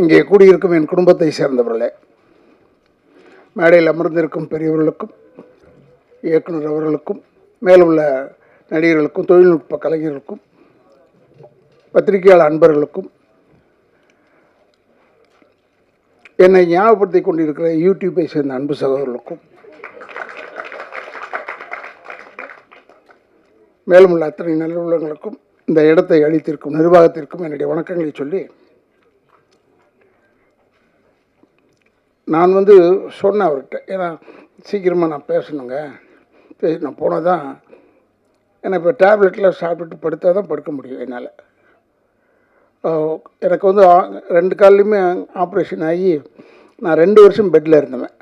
இங்கே கூடியிருக்கும் என் குடும்பத்தை சேர்ந்தவர்களே, மேடையில் அமர்ந்திருக்கும் பெரியவர்களுக்கும், இயக்குனர் அவர்களுக்கும், மேலுள்ள நடிகர்களுக்கும், தொழில்நுட்ப கலைஞர்களுக்கும், பத்திரிகையாளர் அன்பர்களுக்கும், என்னை ஞாபகப்படுத்தி கொண்டிருக்கிற யூடியூப்பை சேர்ந்த அன்பு சகோதரர்களுக்கும், மேலும் உள்ள அத்தனை நல்லுள்ளங்களுக்கும், இந்த இடத்தை அளித்திருக்கும் நிர்வாகத்திற்கும் என்னுடைய வணக்கங்களை சொல்லி, நான் சொன்னேன் அவர்கிட்ட, ஏன்னா சீக்கிரமாக நான் பேசணுங்க, நான் போனால் தான் ஏன்னா இப்போ டேப்லெட்டில் சாப்பிட்டுட்டு படுத்தா தான் படுக்க முடியும் என்னால். எனக்கு 2 கால்லையுமே ஆப்ரேஷன் ஆகி நான் 2 வருஷம் பெட்டில் இருந்தேன்.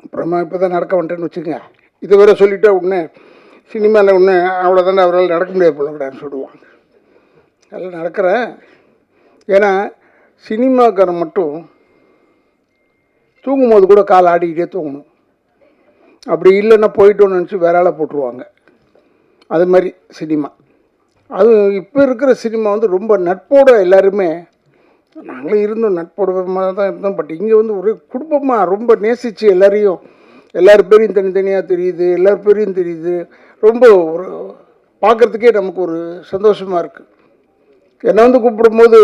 அப்புறமா இப்போ தான் நடக்க வந்துட்டேன்னு வச்சுக்கோங்க. இது வேறு சொல்லிவிட்டா உடனே சினிமாவில் ஒன்று அவ்வளோதானே அவரால் நடக்க முடியாது போலக்கூடாதுன்னு சொல்லுவாங்க. அதெல்லாம் நடக்கிறேன். ஏன்னா சினிமாக்காரன் மட்டும் தூங்கும்போது கூட கால் ஆடிக்கிட்டே தூங்கணும். அப்படி இல்லைன்னா போயிட்டோன்னு நினச்சி வேற ஆளை போட்டுருவாங்க. அது மாதிரி சினிமா. அது இப்போ இருக்கிற சினிமா ரொம்ப நட்போடு எல்லாருமே, நாங்களும் இருந்தோம் நட்போட தான் இருந்தோம். பட் இங்கே ஒரு குடும்பமாக ரொம்ப நேசித்து எல்லார் பேரையும் தனித்தனியாக தெரியுது, எல்லார் பேரையும் தெரியுது. ரொம்ப ஒரு பார்க்குறதுக்கே நமக்கு ஒரு சந்தோஷமாக இருக்குது. என்னை கூப்பிடும்போது,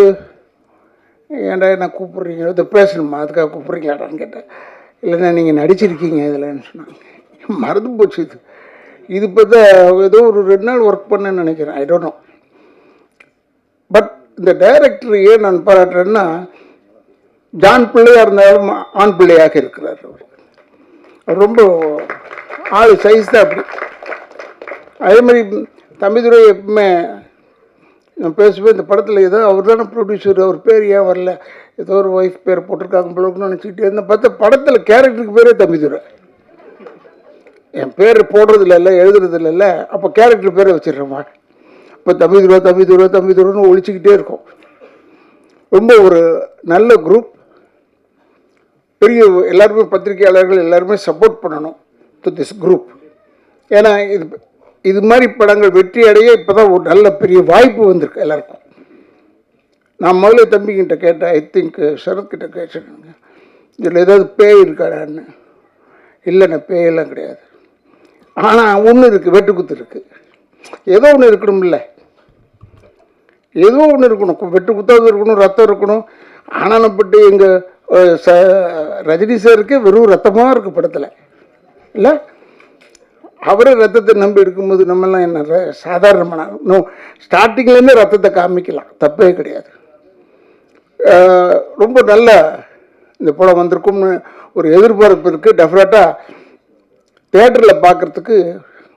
ஏன்டா என்ன கூப்பிட்றீங்க, இதை பேசணுமா, அதுக்காக கூப்பிட்றீங்களாடான்னு கேட்டேன். இல்லைன்னா நீங்கள் நடிச்சிருக்கீங்க இதில்ன்னு சொன்னாங்க. மறந்து போச்சு. இது இப்போ தான் ஏதோ ஒரு 2 நாள் ஒர்க் பண்ணேன்னு நினைக்கிறேன். I don't know. பட் இந்த டைரக்டர் ஏன் நான் பாராட்டுறேன்னா, ஜான் பிள்ளையாக இருந்தாலும் ஆண் பிள்ளையாக இருக்கிறார். அவர் ரொம்ப ஆள் சைஸ் தான் அப்படி. அதே மாதிரி தம்பிதுரை எப்பவுமே நான் பேசுவேன், இந்த படத்தில் ஏதோ அவர் தானே ப்ரொடியூசர், அவர் பேர் ஏன் வரல, ஏதோ ஒரு ஒய்ஃப் பேர் போட்டிருக்காங்க பிள்ளைன்னு நினச்சிக்கிட்டே இருந்தேன். பார்த்தா படத்தில் கேரக்டருக்கு பேரே தம்பிதுரை. என் பேர் போடுறதில்ல, இல்லை எழுதுறதில்ல, இல்லை. அப்போ கேரக்டர் பேரை வச்சிடுறேம்மா. இப்போ தம்பிதுரைன்னு ஒழிச்சிக்கிட்டே இருக்கும். ரொம்ப ஒரு நல்ல குரூப். பெரிய எல்லாருமே பத்திரிகையாளர்கள் எல்லாருமே சப்போர்ட் பண்ணணும் டு திஸ் குரூப். ஏன்னா இது மாதிரி படங்கள் வெற்றி அடைய இப்போ தான் ஒரு நல்ல பெரிய வாய்ப்பு வந்திருக்கு எல்லாருக்கும். நான் முதல்ல தம்பிக்கிட்ட கேட்டேன், ஐ திங்க் சரத்கிட்ட கேட்டேன், இதில் ஏதாவது பேய் இருக்காடான்னு. இல்லைண்ணே, பேயெல்லாம் கிடையாது. ஆனால் ஒன்று இருக்குது, வெட்டுக்குத்து இருக்குது. ஏதோ ஒன்று இருக்கணும்ல, ஏதோ ஒன்று இருக்கணும். வெட்டுக்குத்தாவது இருக்கணும், ரத்தம் இருக்கணும். ஆனானப்பட்டு எங்கள் ரஜினி சாருக்கு வெறும் ரத்தமாக இருக்குது படத்தில், இல்லை? அவரே ரத்தத்தை நம்பி இருக்கும்போது நம்மெல்லாம் என்ன சாதாரணமான ஸ்டார்டிங்லேருந்து ரத்தத்தை காமிக்கலாம், தப்பே கிடையாது. ரொம்ப நல்ல இந்த படம் வந்திருக்கும்னு ஒரு எதிர்பார்ப்பு இருக்குது. டெஃபினட்டாக தியேட்டரில் பார்க்குறதுக்கு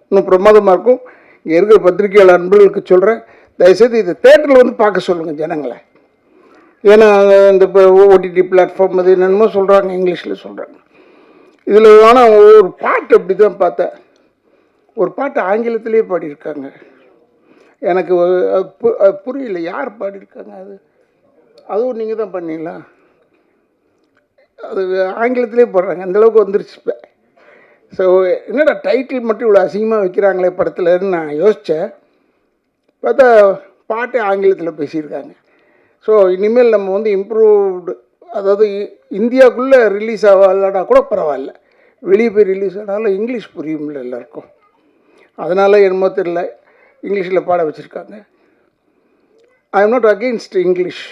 இன்னும் பிரமாதமாக இருக்கும். இங்கே இருக்கிற பத்திரிகையாளர் அன்பர்களுக்கு சொல்கிறேன், தயவுசெய்து இதை தேட்டரில் பார்க்க சொல்லுங்கள் ஜனங்களை. ஏன்னா இந்த இப்போ ஓடிடி பிளாட்ஃபார்ம் அது என்னென்னமோ சொல்கிறாங்க, இங்கிலீஷில் சொல்கிறாங்க. இதில் ஆனால் ஒரு பாட்டு அப்படி தான் பார்த்தேன். ஒரு பாட்டு ஆங்கிலத்திலே பாடியிருக்காங்க. எனக்கு புரியல யார் பாடியிருக்காங்க. அதுவும் நீங்கள் தான் பண்ணீங்களா? அது ஆங்கிலத்திலே பாடுறாங்க. அந்தளவுக்கு வந்துருச்சு இப்போ. ஸோ என்னடா டைட்டில் மட்டும் இவ்வளோ அசிங்கமாக வைக்கிறாங்களே படத்துலன்னு நான் யோசித்தேன். பார்த்தா பாட்டே ஆங்கிலத்தில் பேசியிருக்காங்க. ஸோ இனிமேல் நம்ம இம்ப்ரூவ்டு, அதாவது இந்தியாவுக்குள்ளே ரிலீஸ் ஆகலனா கூட பரவாயில்ல, வெளியே போய் ரிலீஸ் ஆனாலும் இங்கிலீஷ் புரியும்ல எல்லாருக்கும். அதனால் என்னமோ தெரியல இங்கிலீஷில் பாட வச்சுருக்காங்க. I am not against English.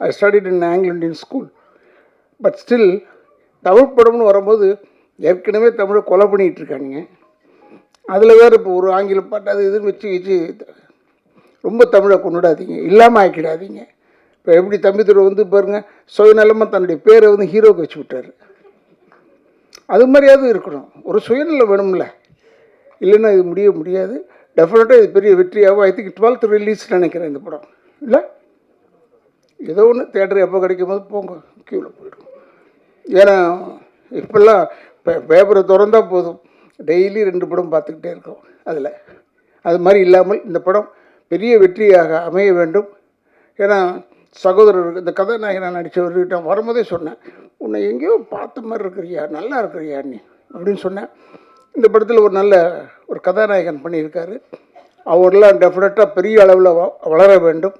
I studied in Anglo Indian school. But still Tamil படம்னு வரும்போது ஏற்கனவே தமிழை கொலை பண்ணிகிட்ருக்காங்க. அதில் வேறு இப்போ ஒரு ஆங்கில பாட்டு அது இதுன்னு வச்சு ரொம்ப தமிழை கொண்டுடாதீங்க, இல்லாமல் ஆக்கிடாதீங்க. இப்போ எப்படி தம்பிதுரை பாருங்கள், சுயநலமாக தன்னுடைய பேரை ஹீரோக்கு வச்சு விட்டார். அது மாதிரியாவது இருக்கணும், ஒரு சுயநலம் வேணும்ல, இல்லைன்னா இது முடியாது. டெஃபினட்டாக இது பெரிய வெற்றியாகும். ஐ திங்க் 12th ரிலீஸ் நினைக்கிறேன் இந்த படம், இல்லை? ஏதோ ஒன்று தேட்டர் எப்போ கிடைக்கும் போது போங்க, க்யூவில் போய்டும். ஏன்னா இப்போல்லாம் இப்போ பேப்பரை திறந்தால் போதும், டெய்லி 2 படம் பார்த்துக்கிட்டே இருக்கோம். அது மாதிரி இல்லாமல் இந்த படம் பெரிய வெற்றியாக அமைய வேண்டும். ஏன்னா சகோதரர் இந்த கதாநாயகனை நடித்தவர்கிட்ட வரும்போதே சொன்னேன், உன்னை எங்கேயோ பார்த்த மாதிரி இருக்கிறியா, நல்லா இருக்கிறியா நீ அப்படின்னு சொன்னேன். இந்த படத்தில் ஒரு நல்ல ஒரு கதாநாயகன் பண்ணியிருக்காரு. அவரெல்லாம் டெஃபினட்டாக பெரிய அளவில் வளர வேண்டும்.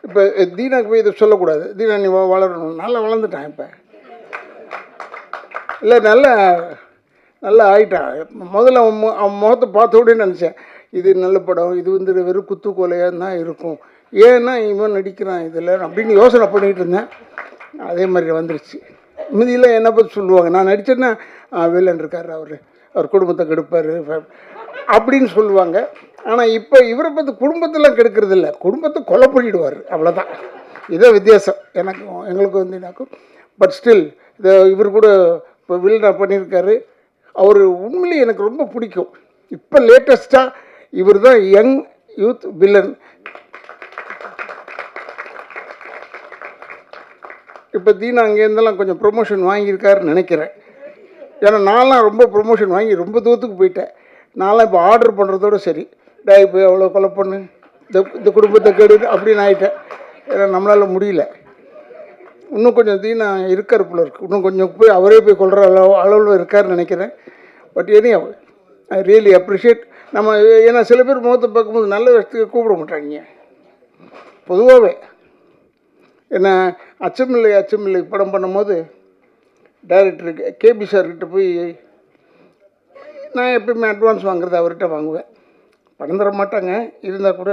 இப்போ தீனாக்கு போய் இதை சொல்லக்கூடாது, தீனா நீ வளரணும், நல்லா வளர்ந்துட்டான் இப்போ, இல்லை நல்லா ஆகிட்டான். முதல்ல அவன் முகத்தை பார்த்த உடனே நினச்சேன் இது நல்ல படம், இது வந்து வெறும் குத்துக்கோலையாக தான் இருக்கும், ஏன்னா இவன் நடிக்கிறான் இதில் அப்படின்னு யோசனை பண்ணிகிட்டு இருந்தேன். அதே மாதிரி வந்துருச்சு. மீதியில் என்ன பற்றி சொல்லுவாங்க, நான் நடித்தேன்னா வில்லன் இருக்கார், அவர் குடும்பத்தை கெடுப்பார் அப்படின்னு சொல்லுவாங்க. ஆனால் இப்போ இவரை பற்றி குடும்பத்தெல்லாம் கெடுக்கிறது இல்லை, குடும்பத்தை கொலை பண்ணிவிடுவார், அவ்வளோதான். இதே வித்தியாசம் எங்களுக்கு வந்து. பட் ஸ்டில் இவர் கூட இப்போ வில்லனாக பண்ணியிருக்காரு. அவர் உண்மையிலே எனக்கு ரொம்ப பிடிக்கும். இப்போ லேட்டஸ்ட்டாக இவர் தான் யங் யூத் வில்லன். இப்போ தீனா அங்கேருந்தெல்லாம் கொஞ்சம் ப்ரொமோஷன் வாங்கியிருக்காருன்னு நினைக்கிறேன். ஏன்னா நான்லாம் ரொம்ப ப்ரொமோஷன் வாங்கி ரொம்ப தூரத்துக்கு போயிட்டேன். நான்லாம் இப்போ ஆர்டர் பண்ணுறதோட சரி, டேய் போய் அவ்வளோ கொலை பண்ணு, இந்த குடும்பத்தை கெடு அப்படின்னு ஆகிட்டேன். ஏன்னா நம்மளால் முடியல. இன்னும் கொஞ்சம் தீனா இருக்கார் போல இருக்குது, இன்னும் கொஞ்சம் போய் அவரே போய் கொள்கிற அளவில் இருக்காருன்னு நினைக்கிறேன். But any I really appreciate. நம்ம ஏன்னா சில பேர் முகத்தை பார்க்கும்போது நல்ல விஷயத்துக்கு கூப்பிட மாட்டாங்க பொதுவாகவே. ஏன்னா அச்சமில்லை படம் பண்ணும்போது டைரக்டருக்கு கேபி சார்கிட்ட போய் நான் எப்பயுமே அட்வான்ஸ் வாங்குறது அவர்கிட்ட வாங்குவேன். படம் தர மாட்டாங்க, இருந்தால் கூட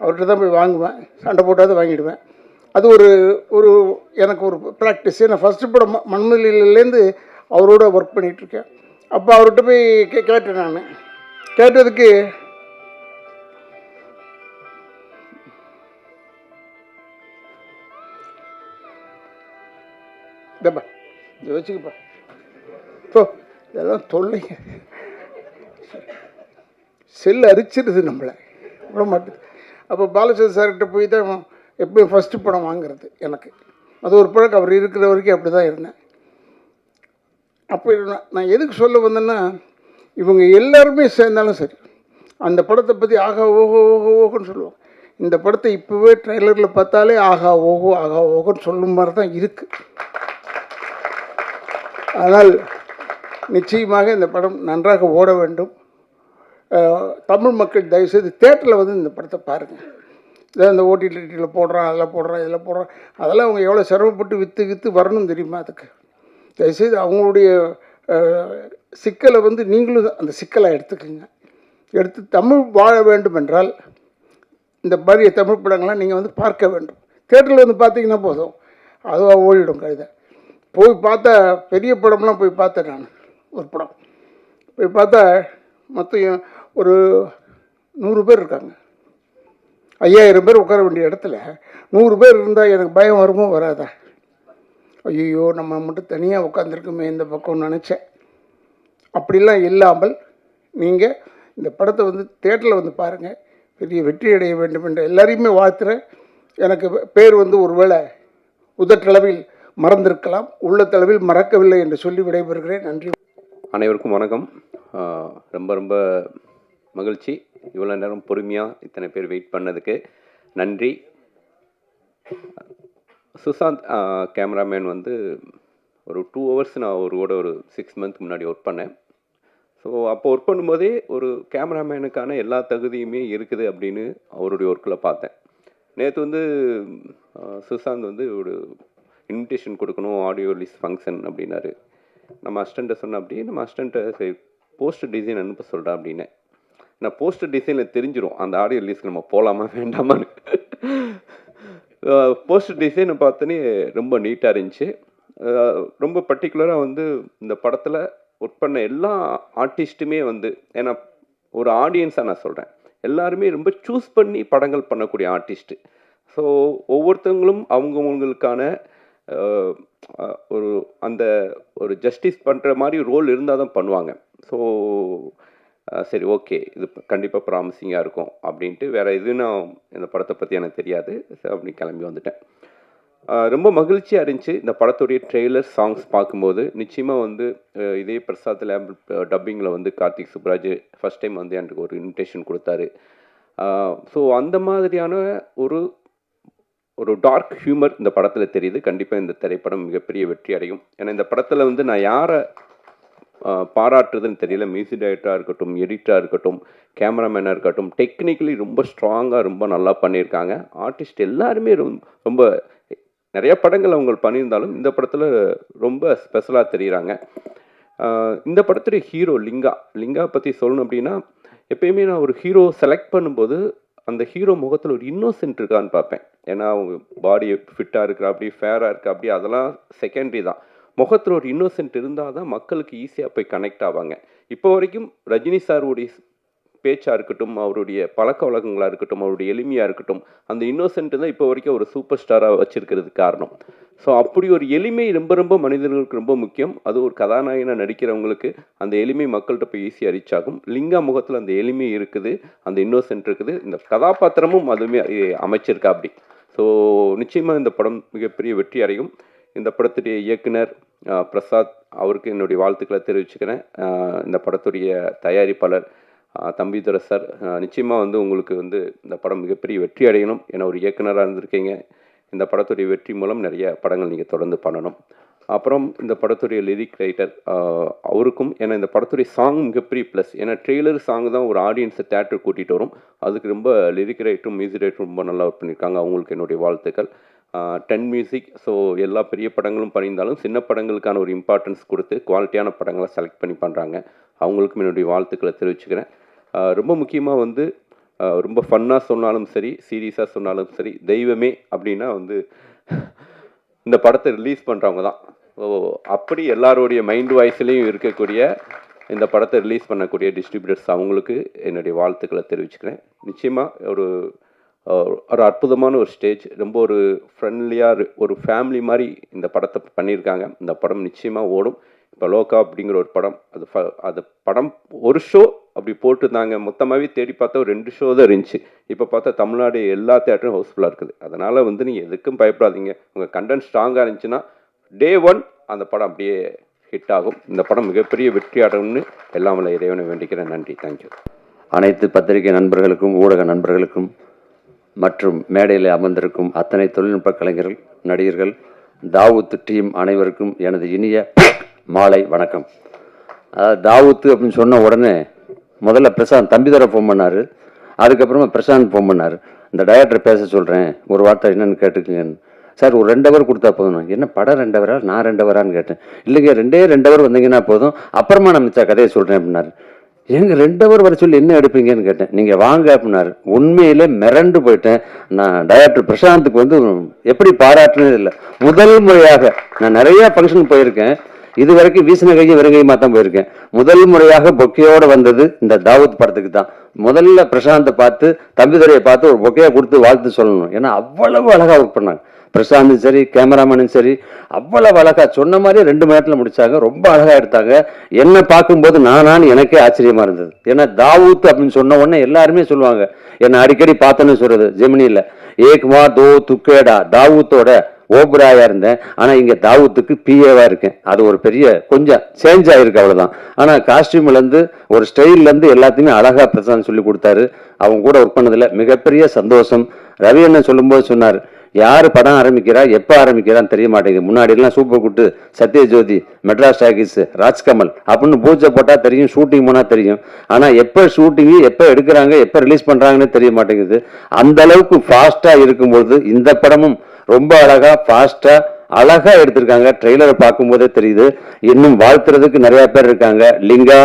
அவர்கிட்ட தான் போய் வாங்குவேன், சண்டை போட்டாவது வாங்கிடுவேன். அது ஒரு எனக்கு ஒரு ப்ராக்டிஸ். நான் ஃபஸ்ட்டு படம் மண்மொழியிலேருந்து அவரோட ஒர்க் பண்ணிகிட்ருக்கேன். அப்போ அவர்கிட்ட போய் கேட்டேன். நான் கேட்டதுக்கு இதப்பா இதை வச்சுக்கப்பா இப்போ இதெல்லாம் தொல்லைங்க, செல் அரிச்சிடுது நம்மளை விட மாட்டேது. அப்போ பாலச்சந்திர சார்கிட்ட போய் தான் எப்பயும் ஃபஸ்ட்டு படம் வாங்குறது எனக்கு. அது ஒரு பழக்கம், அவர் இருக்கிற வரைக்கும் அப்படி தான் இருந்தேன். அப்போ நான் எதுக்கு சொல்ல வந்தேன்னா, இவங்க எல்லாருமே சேர்ந்தாலும் சரி அந்த படத்தை பற்றி ஆகா ஓஹோ ஓஹோன்னு சொல்லுவாங்க. இந்த படத்தை இப்போவே ட்ரெய்லரில் பார்த்தாலே ஆகா ஓஹோன்னு சொல்லும் மாதிரி தான் இருக்குது. ஆனால் நிச்சயமாக இந்த படம் நன்றாக ஓட வேண்டும். தமிழ் மக்கள் தயவுசெய்து தேட்டரில் வந்து இந்த படத்தை பாருங்கள். இதை இந்த ஓடிடியில் போடுறான், அதில் போடுறான், இதில் போடுறான், அதெல்லாம் அவங்க எவ்வளோ சிரமப்பட்டு விற்று வரணும் தெரியுமா? அதுக்கு தயவுசெய்து அவங்களுடைய சிக்கலை வந்து நீங்களும் அந்த சிக்கலை எடுத்து தமிழ் வாழ வேண்டும் என்றால் இந்த மாதிரி தமிழ் படங்கள்லாம் நீங்கள் வந்து பார்க்க வேண்டும். தேட்டரில் வந்து பார்த்தீங்கன்னா போதும், அதுவாக ஓடிடும் கழுதை. போய் பார்த்தா பெரிய படம்லாம் போய் பார்த்தேன் நான். ஒரு படம் போய் பார்த்தா மொத்தம் ஒரு 100 பேர் இருக்காங்க. 5000 பேர் உட்கார வேண்டிய இடத்துல 100 பேர் இருந்தால் எனக்கு பயம் வருமோ வராதா? ஐயோ நம்ம மட்டும் தனியாக உட்காந்துருக்குமே இந்த பக்கம்னு நினச்சேன். அப்படிலாம் இல்லாமல் நீங்கள் இந்த படத்தை வந்து தேட்டரில் வந்து பாருங்கள், பெரிய வெற்றி அடைய வேண்டும் என்று எல்லாரையுமே வாழ்த்துறேன். எனக்கு பேர் வந்து ஒருவேளை உதட்டளவில் மறந்திருக்கலாம், உள்ளத்தளவில் மறக்கவில்லை என்று சொல்லி விடைபெறுகிறேன். நன்றி. அனைவருக்கும் வணக்கம். ரொம்ப மகிழ்ச்சி, இவ்வளோ நேரம் பொறுமையாக இத்தனை பேர் வெயிட் பண்ணதுக்கு நன்றி. சுசாந்த் கேமராமேன் வந்து ஒரு 2 ஹவர்ஸ் நான் அவரோட ஒரு 6 மந்த் முன்னாடி ஒர்க் பண்ணேன். ஸோ அப்போ ஒர்க் பண்ணும்போதே ஒரு கேமராமேனுக்கான எல்லா தகுதியுமே இருக்குது அப்படின்னு அவருடைய ஒர்க்கில் பார்த்தேன். நேற்று வந்து சுசாந்த் வந்து ஒரு இன்விடேஷன் கொடுக்கணும், ஆடியோ ரிலீஸ் ஃபங்க்ஷன் அப்படின்னாரு. நம்ம அசிஸ்டண்ட்டை சொன்னேன், அப்படி நம்ம அசிஸ்டண்ட்டை சரி போஸ்டர் டிசைன் அனுப்ப சொல்கிறேன் அப்படின்னு. நான் போஸ்டர் டிசைனில் தெரிஞ்சிடும் அந்த ஆடியோ ரிலீஸ்க்கு நம்ம போகலாமா வேண்டாமான்னு. போஸ்டர் டிசைனை பார்த்தோன்னே ரொம்ப நீட்டாக இருந்துச்சு. ரொம்ப பர்டிகுலராக வந்து இந்த படத்தில் ஒர்க் பண்ண எல்லா ஆர்டிஸ்ட்டுமே வந்து, ஏன்னா ஒரு ஆடியன்ஸாக நான் சொல்கிறேன், எல்லாருமே ரொம்ப சூஸ் பண்ணி படங்கள் பண்ணக்கூடிய ஆர்டிஸ்ட்டு. ஸோ ஒவ்வொருத்தவங்களும் அவங்கவுங்களுக்கான ஒரு ஜஸ்டிஸ் பண்ணுற மாதிரி ரோல் இருந்தால் தான் பண்ணுவாங்க. ஸோ சரி ஓகே, இது கண்டிப்பாக ப்ராமிசிங்காக இருக்கும் அப்படின்ட்டு வேறு எதுவும் இந்த படத்தை பற்றி எனக்கு தெரியாது, அப்படி கிளம்பி வந்துட்டேன். ரொம்ப மகிழ்ச்சியாக இருந்துச்சு இந்த படத்துடைய ட்ரெய்லர் சாங்ஸ் பார்க்கும்போது. நிச்சயமாக வந்து இதே பிரசாத் லேப் டப்பிங்கில் வந்து கார்த்திக் சுப்ராஜ் ஃபஸ்ட் டைம் வந்து எனக்கு ஒரு இன்விடேஷன் கொடுத்தாரு. ஸோ அந்த மாதிரியான ஒரு டார்க் ஹியூமர் இந்த படத்தில் தெரியுது. கண்டிப்பாக இந்த திரைப்படம் மிகப்பெரிய வெற்றி அடையும். ஏன்னா இந்த படத்தில் வந்து நான் யாரை பாராட்டுறதுன்னு தெரியல. மியூசிக் டைரக்டராக இருக்கட்டும், எடிட்டராக இருக்கட்டும், கேமராமேனாக இருக்கட்டும், டெக்னிக்கலி ரொம்ப ஸ்ட்ராங்காக ரொம்ப நல்லா பண்ணியிருக்காங்க. ஆர்டிஸ்ட் எல்லாருமே ரொம்ப நிறைய படங்கள் அவங்க பண்ணியிருந்தாலும் இந்த படத்தில் ரொம்ப ஸ்பெஷலாக தெரியுறாங்க. இந்த படத்துடைய ஹீரோ லிங்கா பற்றி சொல்லணும் அப்படின்னா, எப்பயுமே நான் ஒரு ஹீரோ செலக்ட் பண்ணும்போது அந்த ஹீரோ முகத்தில் ஒரு இன்னோசென்ட் இருக்கான்னு பார்ப்பேன். ஏன்னா அவங்க பாடி ஃபிட்டாக இருக்கிறா அப்படி ஃபேராக இருக்கா அப்படி அதெல்லாம் செகண்டரி தான். முகத்தில் ஒரு இன்னோசென்ட் இருந்தால் தான் மக்களுக்கு ஈஸியாக போய் கனெக்ட் ஆவாங்க. இப்போ வரைக்கும் ரஜினி சாருடைய பேச்சாக இருக்கட்டும், அவருடைய பழக்க வழக்கங்களாக இருக்கட்டும், அவருடைய எளிமையாக இருக்கட்டும், அந்த இன்னோசென்ட் தான் இப்போ வரைக்கும் ஒரு சூப்பர் ஸ்டாராக வச்சிருக்கிறதுக்கு காரணம். ஸோ அப்படி ஒரு எளிமை ரொம்ப ரொம்ப மனிதர்களுக்கு ரொம்ப முக்கியம். அது ஒரு கதாநாயகனாக நடிக்கிறவங்களுக்கு அந்த எளிமை மக்கள்கிட்ட போய் ஈஸியாக ரீச் ஆகும். லிங்கா முகத்தில் அந்த எளிமை இருக்குது, அந்த இன்னோசென்ட் இருக்குது. இந்த கதாபாத்திரமும் அதுவுமே அமைச்சிருக்கா அப்படி. ஸோ நிச்சயமாக இந்த படம் மிகப்பெரிய வெற்றி அடையும். இந்த படத்துடைய இயக்குனர் பிரசாத் அவருக்கு என்னுடைய வாழ்த்துக்களை தெரிவிச்சுக்கிறேன். இந்த படத்துடைய தயாரிப்பாளர் தம்பிதுரை சார், நிச்சயமாக உங்களுக்கு இந்த படம் மிகப்பெரிய வெற்றி அடையணும். ஏன்னா ஒரு இயக்குனராக இருந்திருக்கீங்க. இந்த படத்துடைய வெற்றி மூலம் நிறைய படங்கள் நீங்கள் தொடர்ந்து பண்ணணும். அப்புறம் இந்த படத்துடைய லிரிக் ரைட்டர் அவருக்கும், ஏன்னா இந்த படத்துடைய சாங் மிகப்பெரிய ப்ளஸ். ஏன்னா ட்ரெய்லர் சாங் தான் ஒரு ஆடியன்ஸை தேட்டர் கூட்டிகிட்டு வரும். அதுக்கு ரொம்ப லிரிக் ரைட்டரும் மியூசிக் ரைட்டரும் ரொம்ப நல்லா ஒர்க் பண்ணியிருக்காங்க. அவங்களுக்கு என்னுடைய வாழ்த்துக்கள். 10 மியூசிக். ஸோ எல்லா பெரிய படங்களும் பண்ணியிருந்தாலும் சின்ன படங்களுக்கான ஒரு இம்பார்ட்டன்ஸ் கொடுத்து குவாலிட்டியான படங்களை செலக்ட் பண்ணி பண்ணுறாங்க. அவங்களுக்கும் என்னுடைய வாழ்த்துக்களை தெரிவிச்சுக்கிறேன். ரொம்ப முக்கியமாக ரொம்ப ஃபன்னாக சொன்னாலும் சரி, சீரியஸாக சொன்னாலும் சரி, தெய்வமே அப்படின்னா இந்த படத்தை ரிலீஸ் பண்ணுறவங்க தான். ஸோ அப்படி எல்லாருடைய மைண்ட் வாய்ஸ்லேயும் இருக்கக்கூடிய இந்த படத்தை ரிலீஸ் பண்ணக்கூடிய டிஸ்ட்ரிபியூட்டர்ஸ் அவங்களுக்கு என்னுடைய வாழ்த்துக்களை தெரிவிச்சுக்கிறேன். நிச்சயமாக ஒரு அற்புதமான ஒரு ஸ்டேஜ், ரொம்ப ஒரு ஃப்ரெண்ட்லியாக ஒரு ஃபேமிலி மாதிரி இந்த படத்தை பண்ணியிருக்காங்க. இந்த படம் நிச்சயமாக ஓடும். இப்போ லோகா அப்படிங்கிற ஒரு படம், அது படம் ஒரு ஷோ அப்படி போட்டுருந்தாங்க. மொத்தமாகவே தேடி பார்த்தா ஒரு 2 ஷோ தான் இருந்துச்சு. இப்போ பார்த்தா தமிழ்நாடு எல்லா தேட்டரும் ஹவுஸ்ஃபுல்லாக இருக்குது. அதனால் நீங்கள் எதுக்கும் பயப்படாதீங்க. உங்கள் கண்டென்ட் ஸ்ட்ராங்காக இருந்துச்சுன்னா டே 1 அந்த படம் அப்படியே ஹிட் ஆகும். இந்த படம் மிகப்பெரிய வெற்றி அடையும்னு எல்லாம் வல்ல இறைவனை வேண்டிக்கிறேன். நன்றி. தேங்க்யூ. அனைத்து பத்திரிகை நண்பர்களுக்கும், ஊடக நண்பர்களுக்கும் மற்றும் மேடையில் அமர்ந்திருக்கும் அத்தனை தொழில்நுட்ப கலைஞர்கள், நடிகர்கள், தாவூத் டீம் அனைவருக்கும் எனது இனிய மாலை வணக்கம். தாவூத் அப்படின்னு சொன்ன உடனே முதல்ல பிரசாந்த் தம்பிதுரை ஃபோன் பண்ணார். அதுக்கப்புறமா பிரசாந்த் ஃபோன் பண்ணார். இந்த டைரக்டர் பேச சொல்கிறேன், ஒரு வார்த்தை என்னென்னு கேட்டுக்குங்கன்னு. சார் ஒரு 2 ஹவர் கொடுத்தா போதும். என்ன படம் 2 ஹவரா, நான் 2 ஹவரான்னு கேட்டேன். இல்லைங்க 2 ஹவர் வந்தீங்கன்னா போதும், அப்புறமா நான் மிச்ச கதையை சொல்கிறேன் அப்படின்னாரு. ஏங்க 2 ஹவர் வர சொல்லி என்ன எடுப்பீங்கன்னு கேட்டேன். நீங்கள் வாங்க அப்படின்னாரு. உண்மையிலே மிரண்டு போயிட்டேன். நான் டைரக்டர் பிரசாந்துக்கு எப்படி பாராட்டுனது இல்லை. முதல் முறையாக நான் நிறைய ஃபங்க்ஷனுக்கு போயிருக்கேன். இது வரைக்கும் வீசின கையும் வெறுங்கையுமா தான் போயிருக்கேன். முதல் முறையாக பொக்கையோடு வந்தது இந்த தாவூத் படத்துக்கு தான். முதல்ல பிரசாந்தை பார்த்து, தம்பிதுரையை பார்த்து ஒரு பொக்கையை கொடுத்து வாழ்த்து சொல்லணும். ஏன்னா அவ்வளவு அழகாக ஒர்க் பண்ணாங்க. பிரசாந்தும் சரி, கேமராமேனும் சரி, அவ்வளவு அழகாக சொன்ன மாதிரி 2 மணி நேரத்தில் முடிச்சாங்க. ரொம்ப அழகாக எடுத்தாங்க. என்னை பார்க்கும்போது நானான்னு எனக்கே ஆச்சரியமா இருந்தது. ஏன்னா தாவூத் அப்படின்னு சொன்ன உடனே எல்லாருமே சொல்லுவாங்க, என்னை அடிக்கடி பார்த்தேன்னு சொல்றது ஜெமினியில், ஏக்மா தோ துக்கேடா தாவூத்தோட ஓபராயா இருந்தேன். ஆனால் இங்கே தாவூத்துக்கு பிஏவா இருக்கேன். அது ஒரு பெரிய கொஞ்சம் சேஞ்ச் ஆகிருக்கு, அவ்வளோதான். ஆனால் காஸ்டியூம்லேருந்து ஒரு ஸ்டைல்லேருந்து எல்லாத்தையுமே அழகாக பிரசாந்த் சொல்லி கொடுத்தாரு. அவங்க கூட ஒர்க் பண்ணதில் மிகப்பெரிய சந்தோஷம். ரவி அண்ணன் சொல்லும்போது சொன்னார், யார் படம் ஆரம்பிக்கிறா, எப்போ ஆரம்பிக்கிறான்னு தெரிய மாட்டேங்குது. முன்னாடிலாம் super good, Sathya Jyothi, Madras talkies, Rajkamal அப்படின்னு பூஜை போட்டால் தெரியும், ஷூட்டிங் போனால் தெரியும். ஆனால் எப்போ ஷூட்டிங்கு, எப்போ எடுக்கிறாங்க, எப்போ ரிலீஸ் பண்ணுறாங்கன்னு தெரிய மாட்டேங்குது. அந்த அளவுக்கு ஃபாஸ்ட்டாக இருக்கும்பொழுது இந்த படமும் ரொம்ப அழகா ஃபாஸ்டா அழகா எடுத்திருக்காங்க. ட்ரெய்லரை பார்க்கும்போதே தெரியுது. இன்னும் வாழ்த்துறதுக்கு நிறைய பேர் இருக்காங்க. லிங்கா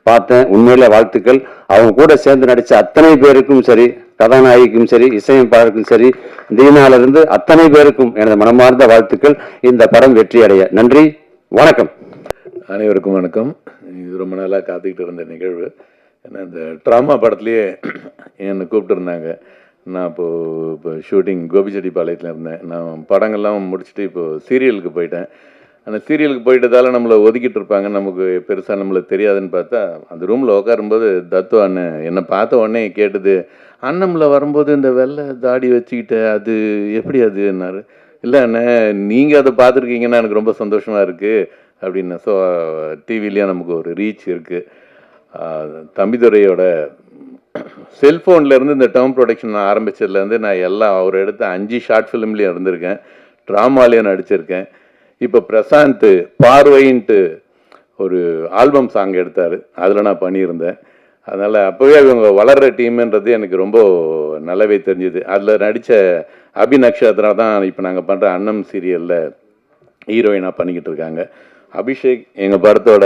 பார்த்தேன், உண்மையில வாழ்த்துக்கள். அவங்க கூட சேர்ந்து நடிச்ச அத்தனை பேருக்கும் சரி, கதாநாயகிக்கும் சரி, இசையமைப்பாளருக்கும் சரி, தீனாலிருந்து அத்தனை பேருக்கும் எனது மனமார்ந்த வாழ்த்துக்கள். இந்த படம் வெற்றி அடைய. நன்றி, வணக்கம். அனைவருக்கும் வணக்கம். இது ரொம்ப நாளாக காத்துக்கிட்டு இருந்த நிகழ்வு. ஏன்னா இந்த ட்ராமா படத்துலேயே என்னை கூப்பிட்டு இருந்தாங்க. நான் இப்போ ஷூட்டிங் கோபிச்செட்டிப்பாளையத்தில் இருந்தேன். நான் படங்கள்லாம் முடிச்சுட்டு இப்போது சீரியலுக்கு போயிட்டேன். அந்த சீரியலுக்கு போயிட்டதால நம்மளை ஒதுக்கிட்டு இருப்பாங்க, நமக்கு பெருசாக நம்மளுக்கு தெரியாதுன்னு பார்த்தா அந்த ரூமில் உட்காரும்போது தத்து அண்ணன் என்னை பார்த்த உடனே கேட்டது, அண்ணம்ல வரும்போது இந்த வெள்ளை தாடி வச்சுக்கிட்ட அது எப்படி அதுன்னாரு. இல்லை அண்ணன், நீங்கள் அதை பார்த்துருக்கீங்கன்னா எனக்கு ரொம்ப சந்தோஷமாக இருக்குது அப்படின்னு. ஸோ டிவிலேயும் நமக்கு ஒரு ரீச் இருக்குது. தம்பிதுரையோட செல்ஃபோன்லேருந்து இந்த டேர்ம் ப்ரொடக்ஷன் நான் ஆரம்பித்ததுலேருந்து நான் எல்லாம் அவர் எடுத்த 5 ஷார்ட் ஃபிலிம்லேயும் இருந்திருக்கேன், ட்ராமாலேயும் நடிச்சிருக்கேன். இப்போ பிரசாந்த் பார்வைன்ட்டு ஒரு ஆல்பம் சாங் எடுத்தார், அதில் நான் பண்ணியிருந்தேன். அதனால் அப்போவே இவங்க வளர்கிற டீம்ன்றது எனக்கு ரொம்ப நல்லாவே தெரிஞ்சுது. அதில் நடித்த அபி நக்ஷத்ரா தான் இப்போ நாங்கள் பண்ணுற அன்னம் சீரியலில் ஹீரோயினாக பண்ணிக்கிட்டு இருக்காங்க. அபிஷேக் எங்கள் படத்தோட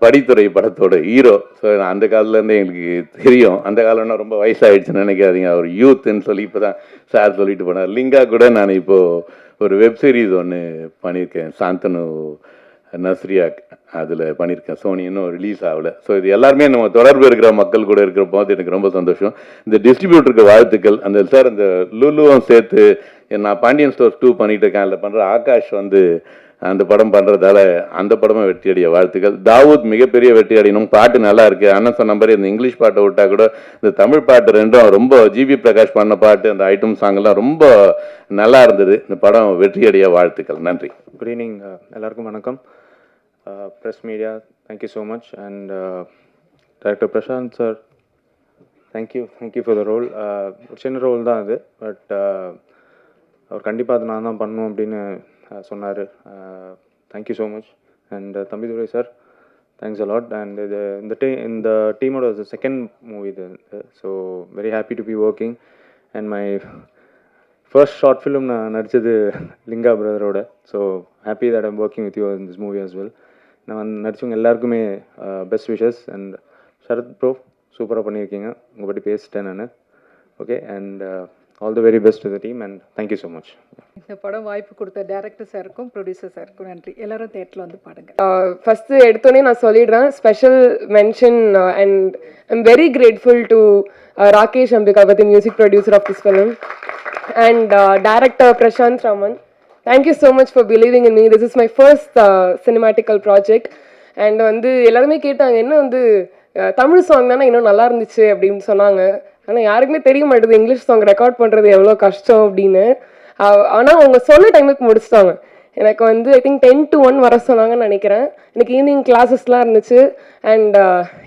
படித்துறை படத்தோட ஹீரோ. ஸோ அந்த காலத்துலேருந்தே எங்களுக்கு தெரியும். அந்த காலம்னா ரொம்ப வயசாகிடுச்சுன்னு நினைக்காதீங்க, அவர் யூத்துன்னு சொல்லி இப்போ தான் சார் சொல்லிட்டு போனார். லிங்கா கூட நான் இப்போது ஒரு வெப் சீரிஸ் ஒன்று பண்ணியிருக்கேன், சாந்தனு நஸ்ரியாக், அதில் பண்ணியிருக்கேன். சோனி இன்னும் ரிலீஸ் ஆகலை. ஸோ இது எல்லாருமே நம்ம தொடர்பு இருக்கிற மக்கள் கூட இருக்கிற போது எனக்கு ரொம்ப சந்தோஷம். இந்த டிஸ்ட்ரிபியூட்டருக்கு வாழ்த்துக்கள். அந்த சார் அந்த லுலுவும் சேர்த்து நான் பாண்டியன் ஸ்டோர்ஸ் 2 பண்ணிட்டு இருக்கேன், அதில் பண்ணுற ஆகாஷ் வந்து அந்த படம் பண்ணுறதால அந்த படமும் வெற்றி அடைய வாழ்த்துக்கள். தாவூத் மிகப்பெரிய வெற்றி அடையணும். பாட்டு நல்லா இருக்குது. அண்ணன் சொன்ன மாதிரி இந்த இங்கிலீஷ் பாட்டை விட்டால் கூட இந்த தமிழ் பாட்டு ரெண்டும் ரொம்ப ஜிவி பிரகாஷ் பண்ண பாட்டு, அந்த ஐட்டம் சாங்லாம் ரொம்ப நல்லா இருந்தது. இந்த படம் வெற்றி அடைய வாழ்த்துக்கள். நன்றி. குட் ஈவினிங் எல்லாருக்கும் வணக்கம். Press media, thank you so much. And director Prashant sir, thank you for the role. ஒரு சின்ன ரோல் தான் அது, பட் அவர் கண்டிப்பாக அது நான் தான் பண்ணணும் அப்படின்னு சொன்னார். Thank you so much. And Thambidurai sir, thanks a lot. And இந்த டீமோட செகண்ட் மூவி இது. So very happy to be working. And my first short film நான் நடித்தது லிங்கா பிரதரோட. So happy that I'm working with you in this movie as well. நான் நடித்தவங்க எல்லாருக்குமே best wishes. And Sarath bro, சூப்பராக பண்ணியிருக்கீங்க. உங்கள் பற்றி பேசிட்டேன் நான். Okay, and all the very best to the team and thank you so much. இந்த படம் வாய்ப்பு கொடுத்த டைரக்டர் சாருக்கும் ப்ரொடியூசர் சாருக்கும் நன்றி. எல்லாரும் தேட்டரில் வந்து பாடுங்க. ஃபஸ்ட்டு எடுத்தோடனே நான் சொல்லிடுறேன், special mention and I'm very grateful to Rakesh Ambikapathy, music producer of this film, and director Prashant Raman. Thank you so much for believing in me. This is my first cinematical project. And வந்து எல்லாருமே கேட்டாங்க, என்ன வந்து Tamil song தானே இன்னும் நல்லா இருந்துச்சு அப்படின்னு சொன்னாங்க. ஆனால் யாருக்குமே தெரிய மாட்டேது இங்கிலீஷ் சாங் ரெக்கார்ட் பண்ணுறது எவ்வளோ கஷ்டம் அப்படின்னு. ஆனால் அவங்க சொன்ன டைமுக்கு முடிச்சிட்டாங்க. எனக்கு வந்து ஐ திங்க் 10 to 1 வர சொன்னாங்கன்னு நினைக்கிறேன். எனக்கு ஈவினிங் கிளாஸஸ்லாம் இருந்துச்சு. அண்ட்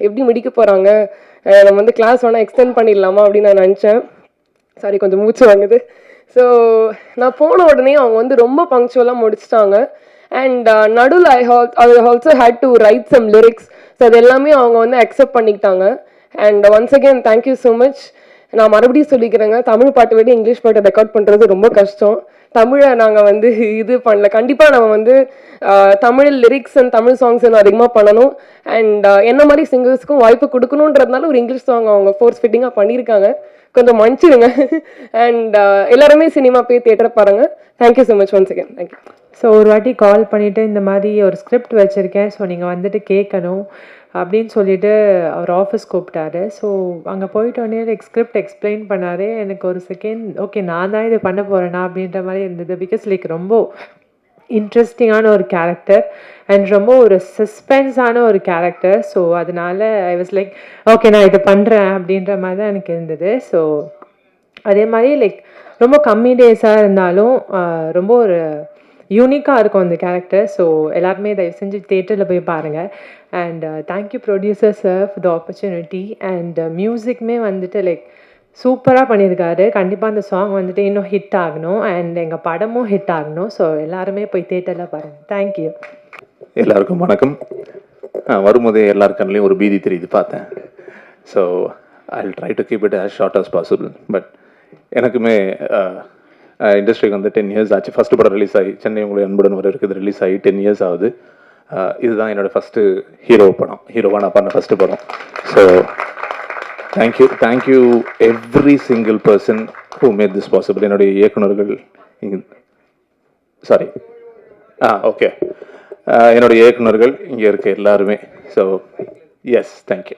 எப்படி முடிக்க போகிறாங்க, நம்ம வந்து கிளாஸ் வேணால் எக்ஸ்டெண்ட் பண்ணிடலாமா அப்படின்னு நான் நினச்சேன். சாரி, கொஞ்சம் மூச்சு வாங்குது. ஸோ நான் போன உடனே அவங்க வந்து ரொம்ப பங்க்சுவலாக முடிச்சிட்டாங்க. அண்ட் நடுவில் I also had to write some lyrics. So அது எல்லாமே அவங்க வந்து அக்செப்ட் பண்ணிக்கிட்டாங்க. And once again thank you so much. நான் மறுபடியும் சொல்லிக்கிறேங்க, தமிழ் பாட்டை விட இங்கிலீஷ் பாட்டை ரெக்கார்ட் பண்ணுறது ரொம்ப கஷ்டம். தமிழை நாங்கள் வந்து இது பண்ணல. கண்டிப்பாக நம்ம வந்து Tamil lyrics and Tamil songs இன்னும் அதிகமாக பண்ணணும். அண்ட் என்ன மாதிரி சிங்கர்ஸ்க்கும் வாய்ப்பு கொடுக்கணுன்றதுனால ஒரு இங்கிலீஷ் சாங் அவங்க ஃபோர்ஸ் ஃபிட்டிங்காக பண்ணியிருக்காங்க. கொஞ்சம் மன்னிச்சிடுங்க. அண்ட் எல்லாருமே சினிமா போய் தியேட்டரை பாருங்கள். Thank you so much once again. Thank you. So ஒரு வாட்டி கால் பண்ணிவிட்டு இந்த மாதிரி ஒரு ஸ்கிரிப்ட் வச்சுருக்கேன், ஸோ நீங்கள் வந்துட்டு கேட்கணும் அப்படின்னு சொல்லிட்டு அவர் ஆஃபீஸ் கூப்பிட்டாரு. ஸோ அங்கே போயிட்டோடனே லைக் ஸ்கிரிப்ட் எக்ஸ்பிளைன் பண்ணார். எனக்கு ஒரு செகண்ட் ஓகே நான் தான் இது பண்ண போகிறேன்னா அப்படின்ற மாதிரி இருந்தது. பிகாஸ் லைக் ரொம்ப இன்ட்ரெஸ்டிங்கான ஒரு கேரக்டர் அண்ட் ரொம்ப ஒரு சஸ்பென்ஸான ஒரு கேரக்டர். ஸோ அதனால ஐ வாஸ் லைக் ஓகே நான் இதை பண்ணுறேன் அப்படின்ற மாதிரி தான் எனக்கு இருந்தது. ஸோ அதே மாதிரி லைக் ரொம்ப கம்மி டேஸாக இருந்தாலும் ரொம்ப ஒரு யூனிக்காக இருக்கும் அந்த கேரக்டர். ஸோ எல்லாருமே தயவு செஞ்சு தியேட்டரில் போய் பாருங்கள். And thank you producer sir for the opportunity. And மியூசிக்குமே வந்துட்டு லைக் சூப்பராக பண்ணியிருக்காரு. கண்டிப்பாக அந்த சாங் வந்துட்டு இன்னும் ஹிட் ஆகணும் அண்ட் எங்கள் படமும் ஹிட் ஆகணும். ஸோ எல்லாருமே போய் தியேட்டரில் பாருங்கள். தேங்க்யூ. எல்லாருக்கும் வணக்கம். வரும்போதே எல்லார் கண்ணிலையும் ஒரு பீதி தெரியுது பார்த்தேன். So I will try to keep it as short as possible. But எனக்குமே இண்டஸ்ட்ரிக்கு வந்து 10 years ஆச்சு. ஃபஸ்ட்டு படம் ரிலீஸ் ஆகி சென்னை உங்களை அன்புடன் வர இருக்குது ரிலீஸ் ஆகி 10 years ஆகுது. இதுதான் என்னோடய ஃபஸ்ட்டு ஹீரோ படம், ஹீரோவாக நான் பண்ண ஃபஸ்ட்டு படம். So thank you every single person who made this possible. என்னுடைய இயக்குனர்கள், சாரி ஓகே என்னுடைய இயக்குனர்கள் இங்கே இருக்க எல்லாருமே. So yes, thank you.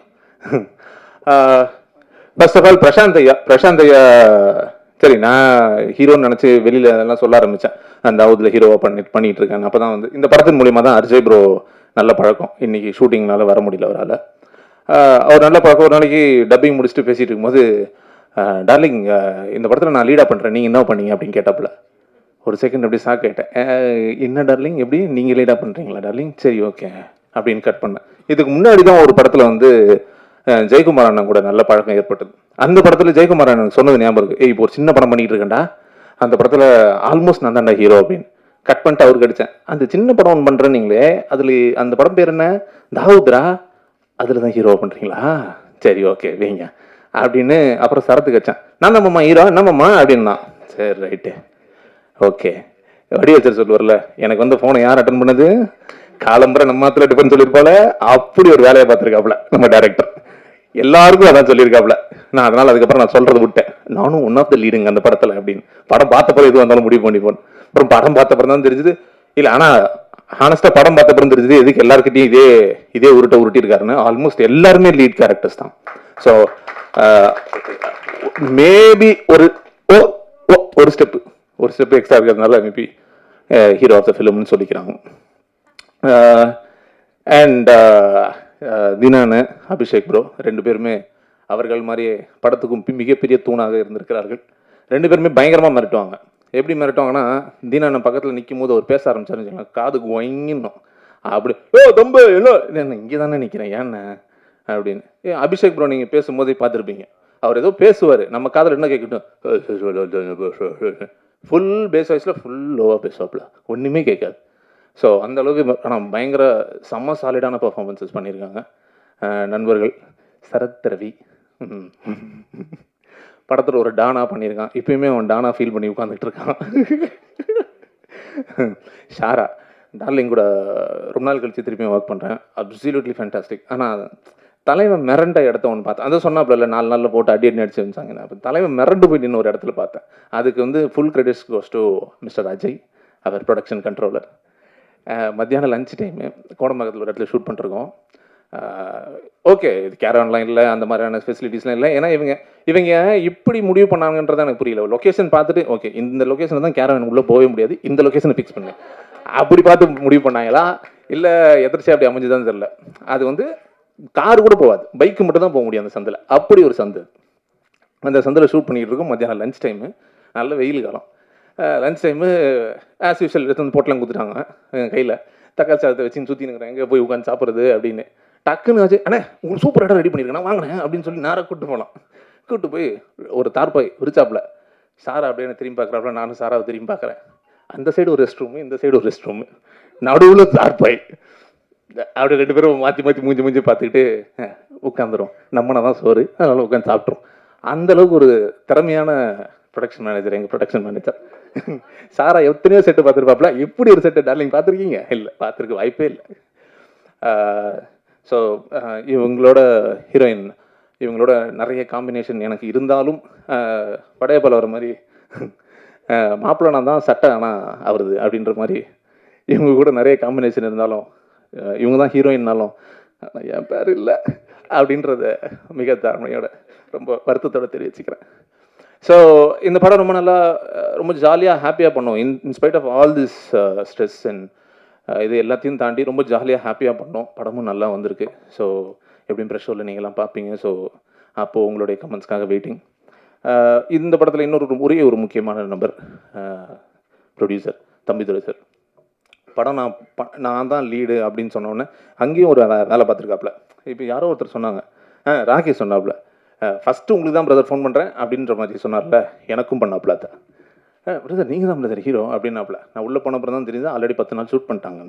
First of all Prashant ஐயா சரி, நான் ஹீரோன்னு நினச்சி வெளியில் எல்லாம் சொல்ல ஆரம்பித்தேன். அந்த தாவூதில் ஹீரோவாக பண்ணிகிட்டு இருக்கேன். அப்போ தான் வந்து இந்த படத்தின் மூலிமா தான் அர்ஜய் ப்ரோ நல்ல பழக்கம். இன்றைக்கி ஷூட்டிங்னால வர முடியல அவரால். அவர் நல்ல பழக்கம். ஒரு நாளைக்கு டப்பிங் முடிச்சுட்டு பேசிகிட்டு இருக்கும்போது, டார்லிங் இந்த படத்தில் நான் லீடாக பண்ணுறேன், நீங்கள் என்ன பண்ணீங்க அப்படின்னு கேட்டாப்புல. ஒரு செகண்ட் அப்படி ஷாக் ஆகிட்டேன். என்ன டார்லிங், எப்படி நீங்கள் லீடாக பண்ணுறீங்களா டார்லிங், சரி ஓகே அப்படின்னு கட் பண்ணேன். இதுக்கு முன்னாடி தான் ஒரு படத்தில் வந்து ஜெயக்குமார் அண்ணன் கூட நல்ல பழக்கம் ஏற்பட்டது. அந்த படத்தில் ஜெயக்குமார் அண்ணன் சொன்னது ஞாபகம் இருக்குது, இப்போ ஒரு சின்ன படம் பண்ணிகிட்டு இருக்கேன்டா, அந்த படத்தில் ஆல்மோஸ்ட் நான் தான்டா ஹீரோ அப்படின்னு. கட் பண்ணிட்டு அவருக்கு அடித்தேன். அந்த சின்ன படம் ஒன்று பண்ணுறேன்னீங்களே, அதில் அந்த படம் பேர் என்ன? தாவூத்ரா, அதில் தான் ஹீரோ பண்ணுறீங்களா? சரி ஓகே வைங்க அப்படின்னு. அப்புறம் சரத்துக்கு வச்சேன், நான் நம்மம்மா ஹீரோ என்னம்மா அப்படின்னா. சரி ரைட்டு ஓகே. வடிவச்சர் சொல்லுவார்ல, எனக்கு வந்து ஃபோனை யார் அட்டன் பண்ணது, காலம்பரை நம்ம மாத்திர டிஃபன் சொல்லியிருப்பால, அப்படி ஒரு வேலையை பார்த்துருக்காப்புல நம்ம டேரக்டர். எல்லாருக்கும் அதான் சொல்லியிருக்காப்புல. நான் அதனால் அதுக்கப்புறம் நான் சொல்கிறத விட்டேன், நானும் ஒன் ஆஃப் த லீடுங்க அந்த படத்தில் அப்படின்னு. படம் பார்த்தப்பறம் எதுவும் வந்தாலும் முடிவு பண்ணிப்போம். அப்புறம் படம் பார்த்தப்பறம் தான் தெரிஞ்சுது, இல்லை ஆனால் ஹானஸ்ட்டாக படம் பார்த்தப்பறம் தெரிஞ்சுது எதுக்கு எல்லாருக்கிட்டையும் இதே உருட்டியிருக்காருன்னு. ஆல்மோஸ்ட் எல்லாருமே லீட் கேரக்டர்ஸ் தான். ஸோ மேபி ஒரு ஸ்டெப் எக்ஸ்ட்ரா இருக்கிறதுனால மேபி ஹீரோ ஆஃப் த ஃபிலிம்னு சொல்லிக்கிறாங்க. அண்ட் தினானு அபிஷேக் ப்ரோ ரெண்டு பேருமே அவர்கள் மாதிரியே படத்துக்கும் மிகப்பெரிய தூணாக இருந்திருக்கிறார்கள். ரெண்டு பேருமே பயங்கரமாக மிரட்டுவாங்க. எப்படி மிரட்டுவாங்கன்னா, தீனான பக்கத்தில் நிற்கும் போது அவர் பேச ஆரம்பிச்சாருன்னு காதுக்கு ஒயின்னும் அப்படி, ரொம்ப என்ன இங்கே தானே நிற்கிறேன் ஏன்னு அப்படின்னு. அபிஷேக் ப்ரோ நீங்கள் பேசும்போதே பார்த்துருப்பீங்க, அவர் ஏதோ பேசுவார், நம்ம காதில் என்ன கேட்கட்டும், ஃபுல் பேஸ் வாய்ஸில் ஃபுல் லோவாக பேசுவாப்புல, ஒன்றுமே கேட்காது. ஸோ அந்த அளவுக்கு ஆனால் பயங்கர செம்ம சாலிடான பர்ஃபார்மன்ஸஸ் பண்ணியிருக்காங்க நண்பர்கள். சரத் ரவி படத்தில் ஒரு டானா பண்ணியிருக்கான், இப்பயுமே அவன் டானா ஃபீல் பண்ணி உட்காந்துட்டு இருக்கான். ஷாரா டார்லிங் கூட ரொம்ப நாள் கழிச்சு திருப்பியும் ஒர்க் பண்ணுறேன், அப்சல்யூட்லி ஃபேண்டாஸ்டிக். ஆனால் தலைவன் மிரண்ட இடத்த ஒன்று பார்த்தேன், அதை சொன்னாப்புல 4 நாளில் போட்டு அடி அடிச்சு வச்சாங்க. அப்போ தலைவன் மிரண்டு போயிட்டு இன்னொரு இடத்துல பார்த்தேன். அதுக்கு வந்து full credits goes to mister Ajay, அவர் ப்ரொடக்ஷன் கண்ட்ரோலர். மத்தியானம் லஞ்ச் டைமு கோடம்பாக்கத்தில் ஒரு இடத்துல ஷூட் பண்ணிருக்கோம். ஓகே, இது கேரவன்லாம் இல்லை, அந்த மாதிரியான ஃபெசிலிட்டிஸ்லாம் இல்லை. ஏன்னா இவங்க இப்படி முடிவு பண்ணாங்கன்றது எனக்கு புரியல. லொக்கேஷன் பார்த்துட்டு ஓகே இந்த லொக்கேஷன் தான் கேரவன் உள்ளே போகவே முடியாது, இந்த லொக்கேஷனை ஃபிக்ஸ் பண்ணேன் அப்படி பார்த்து முடிவு பண்ணாங்களா இல்லை எதிர்த்து அப்படி அமைஞ்சுதான் தெரியல. அது வந்து காரு கூட போகாது, பைக்கு மட்டும் தான் போக முடியும் அந்த சந்தில், அப்படி ஒரு சந்து. அந்த சந்தில் ஷூட் பண்ணிகிட்டு இருக்கோம். மத்தியானம் லஞ்ச் டைமு, நல்ல வெயில் காலம். லஞ்ச் டைமு ஆஸ் யூஷுவல் எடுத்து வந்து போட்டெலாம் கொடுத்துட்டாங்க கையில், தக்காளி சாதத்தை வச்சு சுற்றி நிற்கிறேன், எங்கே போய் உட்காந்து சாப்பிட்றது அப்படின்னு. டக்குன்னு ஆச்சு, அண்ணே உங்களுக்கு சூப்பர் இடம் ரெடி பண்ணியிருக்கேன் வாங்கினேன் அப்படின்னு சொல்லி நேராக கூப்பிட்டு போகலாம். கூப்பிட்டு போய் ஒரு தார்பாய் விரிச்சாப்புல, சாரா அப்படின்னு திரும்பி பார்க்குறாப்புல, நானும் சாராவை திரும்பி பார்க்குறேன். அந்த சைடு ஒரு ரெஸ்ட் ரூமு, இந்த சைடு ஒரு ரெஸ்ட் ரூமு, நடுவில் தார்பாய். அப்படி ரெண்டு பேரும் மாற்றி மூஞ்சி பார்த்துக்கிட்டு உட்காந்துரும். நம்மனா தான் சோறு, அதனால உட்காந்து சாப்பிட்றோம். அந்தளவுக்கு ஒரு திறமையான ப்ரொடக்ஷன் மேனேஜர் எங்கள் ப்ரொடக்ஷன் மேனேஜர். சாரா எத்தனையோ செட்டு பார்த்துருப்பாப்புல, எப்படி ஒரு செட்டு டார்லிங் பார்த்துருக்கீங்க? இல்லை, பார்த்துருக்க வாய்ப்பே இல்லை. ஸோ இவங்களோட ஹீரோயின், இவங்களோட நிறைய காம்பினேஷன் எனக்கு இருந்தாலும் படையப்பால் வர மாதிரி மாப்பிள்ளை தான் சட்டை ஆனால் அவருது அப்படின்ற மாதிரி இவங்க கூட நிறைய காம்பினேஷன் இருந்தாலும், இவங்க தான் ஹீரோயின்னாலும் என் பேர் இல்லை அப்படின்றத மிக தாழ்மையோட ரொம்ப வருத்தத்தோடு தெரிவிச்சுக்கிறேன். ஸோ இந்த படம் ரொம்ப நல்லா, ரொம்ப ஜாலியாக ஹாப்பியாக பண்ணோம். In spite of all this stress and இது எல்லாத்தையும் தாண்டி ரொம்ப ஜாலியாக ஹாப்பியாக பண்ணோம். படமும் நல்லா வந்திருக்கு. ஸோ எப்படியும் ப்ரெஷரில் நீங்கள்லாம் பார்ப்பீங்க. ஸோ அப்போது உங்களுடைய கமெண்ட்ஸ்க்காக வெயிட்டிங். இந்த படத்தில் இன்னொரு ஒரு முக்கியமான நம்பர், ப்ரொடியூசர் தம்பிதுரை சார். படம் நான் தான் லீடு அப்படின்னு சொன்னோன்னே அங்கேயும் ஒரு வேலை பார்த்துருக்காப்புல. இப்போ யாரோ ஒருத்தர் சொன்னாங்க, ராகேஷ் சொன்னாப்புல, ஃபஸ்ட்டு உங்களுக்கு தான் பிரதர் ஃபோன் பண்ணுறேன் அப்படின்ற மாதிரி சொன்னார்ல, எனக்கும் பண்ணாப்புல. பிரதர் நீங்கள் தான் பிரதர் ஹீரோ அப்படின்னாப்புல. நான் உள்ளே போன அப்புறம் தான் தெரியுது ஆல்ரெடி 10 நாள் ஷூட் பண்ணிட்டாங்க.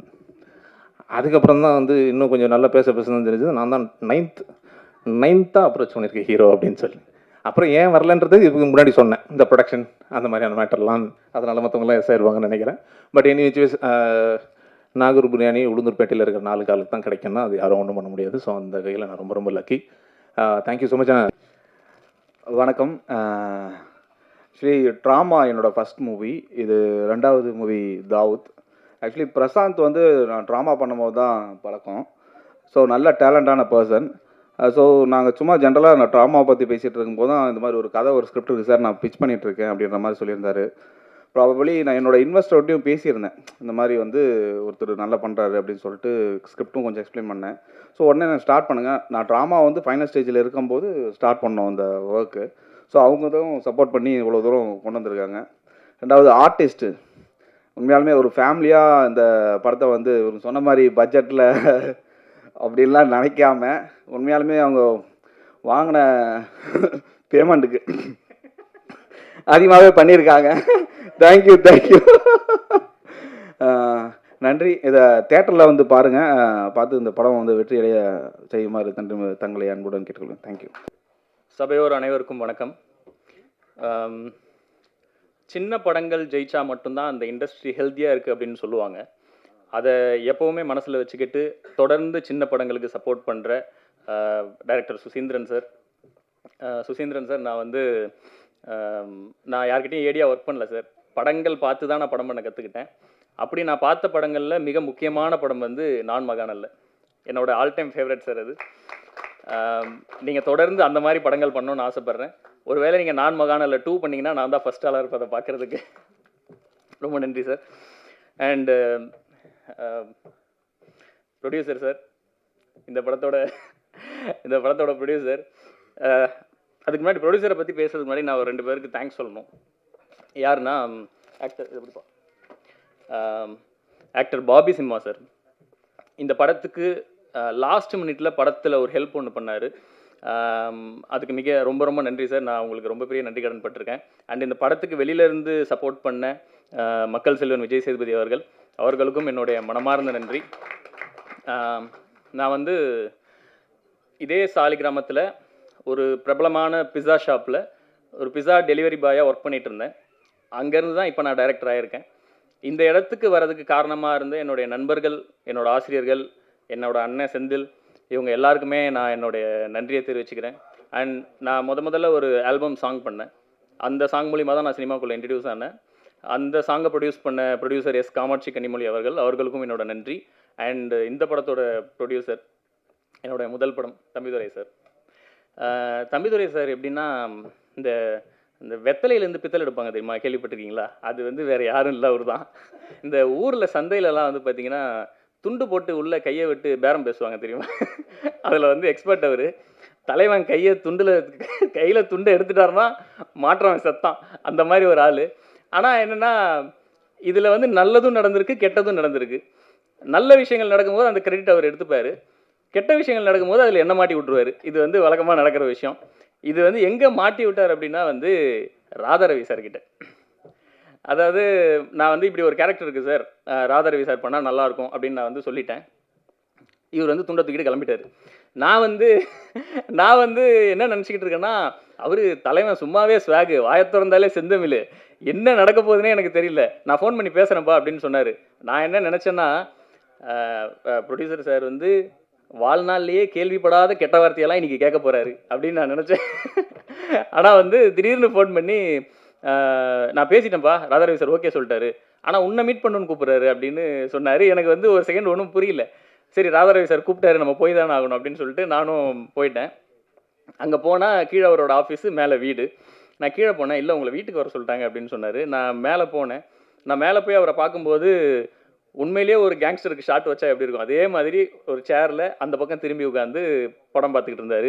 அதுக்கப்புறம் தான் வந்து இன்னும் கொஞ்சம் நல்லா பேச தான் தெரிஞ்சது, நான் தான் நைன்த்தாக அப்ரோச் பண்ணியிருக்கேன் ஹீரோ அப்படின்னு சொல்லி. அப்புறம் ஏன் வரலன்றது இதுக்கு முன்னாடி சொன்னேன், இந்த ப்ரொடக்ஷன் அந்த மாதிரியான மேட்டர்லாம், அதனால் மற்றவங்களாம் எஸ் ஆயிடுவாங்கன்னு நினைக்கிறேன். But any which Nagore biryani உளுந்தூர்பேட்டையில் இருக்கிற 4 காலுக்கு தான் கிடைக்கும்னா அது யாரும் ஒன்றும் பண்ண முடியாது. ஸோ அந்த கையில் நான் ரொம்ப லக்கி. Thank you so much. வணக்கம். ஆக்சுவலி ட்ராமா என்னோடய ஃபஸ்ட் மூவி, இது 2வது மூவி தாவூத். ஆக்சுவலி பிரசாந்த் வந்து நான் ட்ராமா பண்ணும்போது தான் பழக்கம். ஸோ நல்ல டேலண்டான பர்சன். ஸோ நாங்கள் சும்மா ஜென்ரலாக நான் ட்ராமாவை பற்றி பேசிகிட்டு இருக்கும்போது தான் இந்த மாதிரி ஒரு கதை, ஒரு ஸ்கிரிப்ட் இருக்குது சார், நான் பிச் பண்ணிகிட்ருக்கேன் அப்படின்ற மாதிரி சொல்லியிருந்தார். ப்ராபபிளி நான் என்னோடய இன்வெஸ்டர்ட்டையும் பேசியிருந்தேன், இந்த மாதிரி வந்து ஒருத்தர் நல்லா பண்ணுறாரு அப்படின்னு சொல்லிட்டு ஸ்கிரிப்டும் கொஞ்சம் எக்ஸ்பிளைன் பண்ணேன். ஸோ உடனே நான் ஸ்டார்ட் பண்ணுங்கள், நான் ட்ராமா வந்து ஃபைனல் ஸ்டேஜில் இருக்கும்போது ஸ்டார்ட் பண்ணோம் அந்த ஒர்க்கு. ஸோ அவங்க தான் சப்போர்ட் பண்ணி இவ்வளோ தூரம் கொண்டு வந்திருக்காங்க. 2வது ஆர்டிஸ்ட்டு, உண்மையாலுமே ஒரு ஃபேமிலியாக இந்த படத்தை வந்து ஒரு சொன்ன மாதிரி பட்ஜெட்டில் அப்படின்லாம் நினைக்காம உண்மையாலுமே அவங்க வாங்கின பேமெண்ட்டுக்கு அதிகமாகவே பண்ணியிருக்காங்க. தேங்க்யூ. நன்றி. இதை தேட்டரில் வந்து பாருங்கள், பார்த்து இந்த படம் வந்து வெற்றியடைய செய்யுமாறு தங்களை அன்புடன் கேட்டுக்கொள்வேன். தேங்க்யூ. சபையோர் அனைவருக்கும் வணக்கம். சின்ன படங்கள் ஜெயிச்சா மட்டும்தான் அந்த இண்டஸ்ட்ரி ஹெல்த்தியாக இருக்குது அப்படின்னு சொல்லுவாங்க. அதை எப்போவுமே மனசில் வச்சுக்கிட்டு தொடர்ந்து சின்ன படங்களுக்கு சப்போர்ட் பண்ணுற டைரக்டர் சுசீந்திரன் சார். நான் வந்து நான் யார்கிட்டையும் ஏடியா ஒர்க் பண்ணல சார். படங்கள் பார்த்து தான் நான் படம் பண்ண கற்றுக்கிட்டேன். அப்படி நான் பார்த்த படங்களில் மிக முக்கியமான படம் வந்து நான் மகானல்ல. என்னோட ஆல் டைம் ஃபேவரட் சார் அது. நீங்கள் தொடர்ந்து அந்த மாதிரி படங்கள் பண்ணணும்னு ஆசைப்பட்றேன். ஒருவேளை நீங்கள் நான் மகானல்ல 2 பண்ணிங்கன்னா நான் தான் ஃபஸ்ட் ஆளாக இருப்பேன் அதை பார்க்குறதுக்கு. ரொம்ப நன்றி சார். அண்டு ப்ரொடியூசர் சார், இந்த படத்தோட ப்ரொடியூசர். அதுக்கு முன்னாடி ப்ரொடியூசரை பற்றி பேசுறதுக்கு முன்னாடி நான் ஒரு 2 பேருக்கு தேங்க்ஸ் சொல்லணும். யாருன்னா ஆக்டர் பாபி சிம்மா சார். இந்த படத்துக்கு லாஸ்ட் மினிட்ல படத்தில் ஒரு ஹெல்ப் ஒன்று பண்ணார். அதுக்கு ரொம்ப ரொம்ப நன்றி சார். நான் உங்களுக்கு ரொம்ப பெரிய நன்றி கடன் பட்டிருக்கேன். அண்ட் இந்த படத்துக்கு வெளியிலேருந்து சப்போர்ட் பண்ண மக்கள் செல்வன் விஜய் சேதுபதி அவர்களுக்கும் என்னுடைய மனமார்ந்த நன்றி. நான் வந்து இதே சாலி கிராமத்தில் ஒரு பிரபலமான பிஸா ஷாப்பில் ஒரு பிஸா டெலிவரி பாயாக ஒர்க் பண்ணிகிட்டு இருந்தேன். அங்கேருந்து தான் இப்போ நான் டைரக்டர் ஆகியிருக்கேன். இந்த இடத்துக்கு வர்றதுக்கு காரணமாக இருந்த என்னுடைய நண்பர்கள், என்னோடய ஆசிரியர்கள், என்னோடய அண்ணன் செந்தில், இவங்க எல்லாருக்குமே நான் என்னுடைய நன்றியை தெரிவிச்சுக்கிறேன். அண்ட் நான் முதல்ல ஒரு ஆல்பம் சாங் பண்ணேன். அந்த சாங் மூலிமா தான் நான் சினிமாக்குள்ளே இன்ட்ரடியூஸ் ஆனேன். அந்த சாங்கை ப்ரொடியூஸ் பண்ண ப்ரொடியூசர் எஸ் காமாட்சி கன்னிமொழி அவர்களுக்கும் என்னோட நன்றி. அண்ட் இந்த படத்தோட ப்ரொடியூசர் என்னோடய முதல் படம் தம்பிதுரை சார். தம்பிதுரை சார் எப்படின்னா, இந்த வெத்தலையிலேருந்து பித்தளை எடுப்பாங்க தெரியுமா, கேள்விப்பட்டிருக்கீங்களா? அது வந்து வேறு யாரும் இல்லை, அவர் தான். இந்த ஊரில் சந்தையிலலாம் வந்து பார்த்திங்கன்னா துண்டு போட்டு உள்ளே கையை விட்டு பேரம் பேசுவாங்க தெரியுமா? அதில் வந்து எக்ஸ்பர்ட் அவர். தலைவன் கையில் துண்டை எடுத்துட்டாருன்னா மாற்றவன் சத்தான், அந்த மாதிரி ஒரு ஆள். ஆனால் என்னென்னா, இதில் வந்து நல்லதும் நடந்திருக்கு, கெட்டதும் நடந்திருக்கு. நல்ல விஷயங்கள் நடக்கும்போது அந்த கிரெடிட் அவர் எடுத்துப்பார். கெட்ட விஷயங்கள் நடக்கும்போது அதில் என்ன மாட்டி விட்ருவார். இது வந்து வழக்கமாக நடக்கிற விஷயம். இது வந்து எங்கே மாட்டி விட்டார் அப்படின்னா வந்து ராதாரவி சார்கிட்ட. அதாவது நான் வந்து இப்படி ஒரு கேரக்டர் இருக்குது சார், ராதாரவி சார் பண்ணால் நல்லாயிருக்கும் அப்படின்னு நான் வந்து சொல்லிட்டேன். இவர் வந்து துண்டை தூக்கிட்டு கிளம்பிட்டார். நான் வந்து என்ன நினச்சிக்கிட்டு இருக்கேன்னா, அவர் தலைவன் சும்மாவே ஸ்வாகு, வாயத்திறந்தாலே செந்தமிழ், என்ன நடக்க போகுதுன்னே எனக்கு தெரியல, நான் ஃபோன் பண்ணி பேசுகிறேன்ப்பா அப்படின்னு சொன்னார். நான் என்ன நினச்சேன்னா, ப்ரொடியூசர் சார் வந்து வாழ்நாள்லேயே கேள்விப்படாத கெட்ட வார்த்தையெல்லாம் இன்றைக்கி கேட்க போகிறாரு அப்படின்னு நான் நினச்சேன். ஆனால் வந்து திடீர்னு ஃபோன் பண்ணி, நான் பேசிட்டேன்ப்பா, ராதாரவி சார் ஓகே சொல்லிட்டாரு, ஆனால் உன்னை மீட் பண்ணணுன்னு கூப்பிட்றாரு அப்படின்னு சொன்னார். எனக்கு வந்து ஒரு செகண்ட் ஒன்றும் புரியல. சரி, ராதாரவி சார் கூப்பிட்டாரு, நம்ம போய் தானே ஆகணும் அப்படின்னு சொல்லிட்டு நானும் போயிட்டேன். அங்கே போனால் கீழே அவரோட ஆஃபீஸு, மேலே வீடு. நான் கீழே போனேன், இல்லை உங்களை வீட்டுக்கு வர சொல்லிட்டாங்க அப்படின்னு சொன்னார். நான் மேலே போனேன். நான் மேலே போய் அவரை பார்க்கும்போது உண்மையிலேயே ஒரு கேங்ஸ்டருக்கு ஷாட் வச்சா எப்படி இருக்கும், அதே மாதிரி ஒரு சேரில் அந்த பக்கம் திரும்பி உட்காந்து படம் பார்த்துக்கிட்டு இருந்தார்.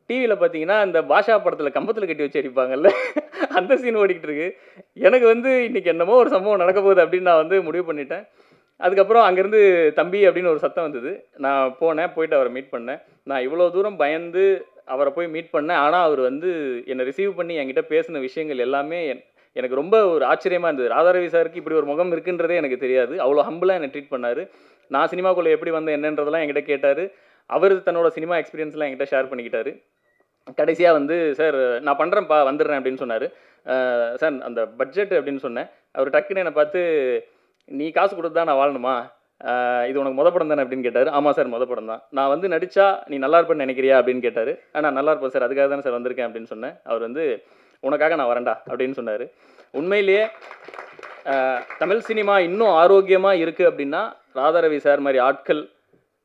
டிவியில் பார்த்தீங்கன்னா இந்த பாஷா படத்தில் கம்பத்தில் கட்டி வச்சு அடிப்பாங்கல்ல, அந்த சீன் ஓடிக்கிட்டு இருக்கு. எனக்கு வந்து இன்றைக்கி என்னமோ ஒரு சம்பவம் நடக்க போகுது அப்படின்னு நான் வந்து முடிவு பண்ணிட்டேன். அதுக்கப்புறம் அங்கேருந்து தம்பி அப்படின்னு ஒரு சத்தம் வந்தது. நான் போயிட்டு அவரை மீட் பண்ணேன். நான் இவ்வளோ தூரம் பயந்து அவரை போய் மீட் பண்ணேன். ஆனால் அவர் வந்து என்னை ரிசீவ் பண்ணி என்கிட்ட பேசின விஷயங்கள் எல்லாமே எனக்கு ரொம்ப ஒரு ஆச்சரியமாக இருந்தது. ராதாரவி சாருக்கு இப்படி ஒரு முகம் இருக்குன்றதே எனக்கு தெரியாது. அவ்வளோ ஹம்பிளாக என்னை ட்ரீட் பண்ணார். நான் சினிமாக்குள்ளே எப்படி வந்தேன் என்னன்றதெல்லாம் என்கிட்ட கேட்டார். அவர் தன்னோட சினிமா எக்ஸ்பீரியன்ஸ்லாம் என்கிட்ட ஷேர் பண்ணிக்கிட்டார். கடைசியாக வந்து சார் நான் பண்ணுறேன்ப்பா, வந்துடுறேன் அப்படின்னு சொன்னார். சார் அந்த பட்ஜெட் அப்படின்னு சொன்னேன். அவர் டக்குன்னு என்னை பார்த்து, நீ காசு கொடுத்து தான் நான் வாழணுமா, இது உனக்கு மொதல் படம் தானே அப்படின்னு கேட்டார். ஆமாம் சார், மொதல் படம் தான். நான் வந்து நடித்தா நீ நல்லா இருப்பேன்னு நினைக்கிறியா அப்படின்னு கேட்டார். நான் நல்லா இருப்பேன் சார், அதுக்காக தானே சார் வந்திருக்கேன் அப்படின்னு சொன்னேன். அவர் வந்து உனக்காக நான் வரேன்டா அப்படின்னு சொன்னார். உண்மையிலேயே தமிழ் சினிமா இன்னும் ஆரோக்கியமாக இருக்குது அப்படின்னா ராதாரவி சார் மாதிரி ஆட்கள்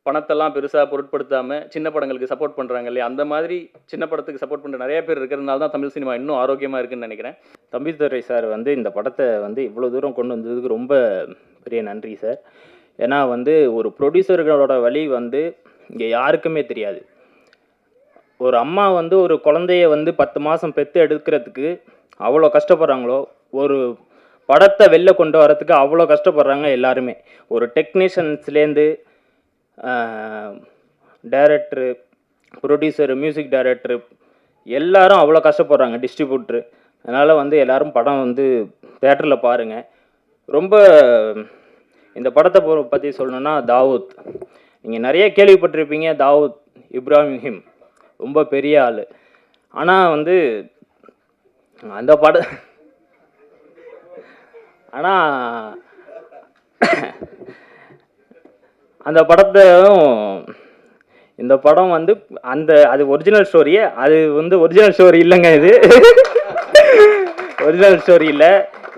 பணத்தெல்லாம் பெருசாக பொருட்படுத்தாமல் சின்ன படங்களுக்கு சப்போர்ட் பண்ணுறாங்க இல்லையா, அந்த மாதிரி சின்ன படத்துக்கு சப்போர்ட் பண்ணுற நிறைய பேர் இருக்கிறதுனால தான் தமிழ் சினிமா இன்னும் ஆரோக்கியமாக இருக்குதுன்னு நினைக்கிறேன். தம்பிதுரை சார் வந்து இந்த படத்தை வந்து இவ்வளோ தூரம் கொண்டு வந்ததுக்கு ரொம்ப பெரிய நன்றி சார். ஏன்னா வந்து ஒரு ப்ரொடியூசர்களோட வழி வந்து இங்கே யாருக்குமே தெரியாது. ஒரு அம்மா வந்து ஒரு குழந்தைய வந்து 10 மாதம் பெற்று எடுக்கிறதுக்கு அவ்வளோ கஷ்டப்படுறாங்களோ, ஒரு படத்தை வெளில கொண்டு வரத்துக்கு அவ்வளோ கஷ்டப்படுறாங்க எல்லாருமே. ஒரு டெக்னீஷியன்ஸ்லேருந்து டைரக்டரு, ப்ரொடியூசரு, மியூசிக் டைரக்டரு எல்லாரும் அவ்வளோ கஷ்டப்படுறாங்க, டிஸ்ட்ரிபியூட்ரு. அதனால் வந்து எல்லோரும் படம் வந்து தேட்டரில் பாருங்கள். ரொம்ப இந்த படத்தை பற்றி சொல்லணுன்னா தாவூத், நீங்கள் நிறைய கேள்விப்பட்டிருப்பீங்க. தாவூத் இப்ராஹிம் ரொம்ப பெரிய ஆள். ஆனால் வந்து அந்த படம் அந்த படத்தையும் இந்த படம் வந்து அது ஒரிஜினல் ஸ்டோரியே, அது வந்து ஒரிஜினல் ஸ்டோரி இல்லைங்க. இது ஒரிஜினல் ஸ்டோரி இல்லை.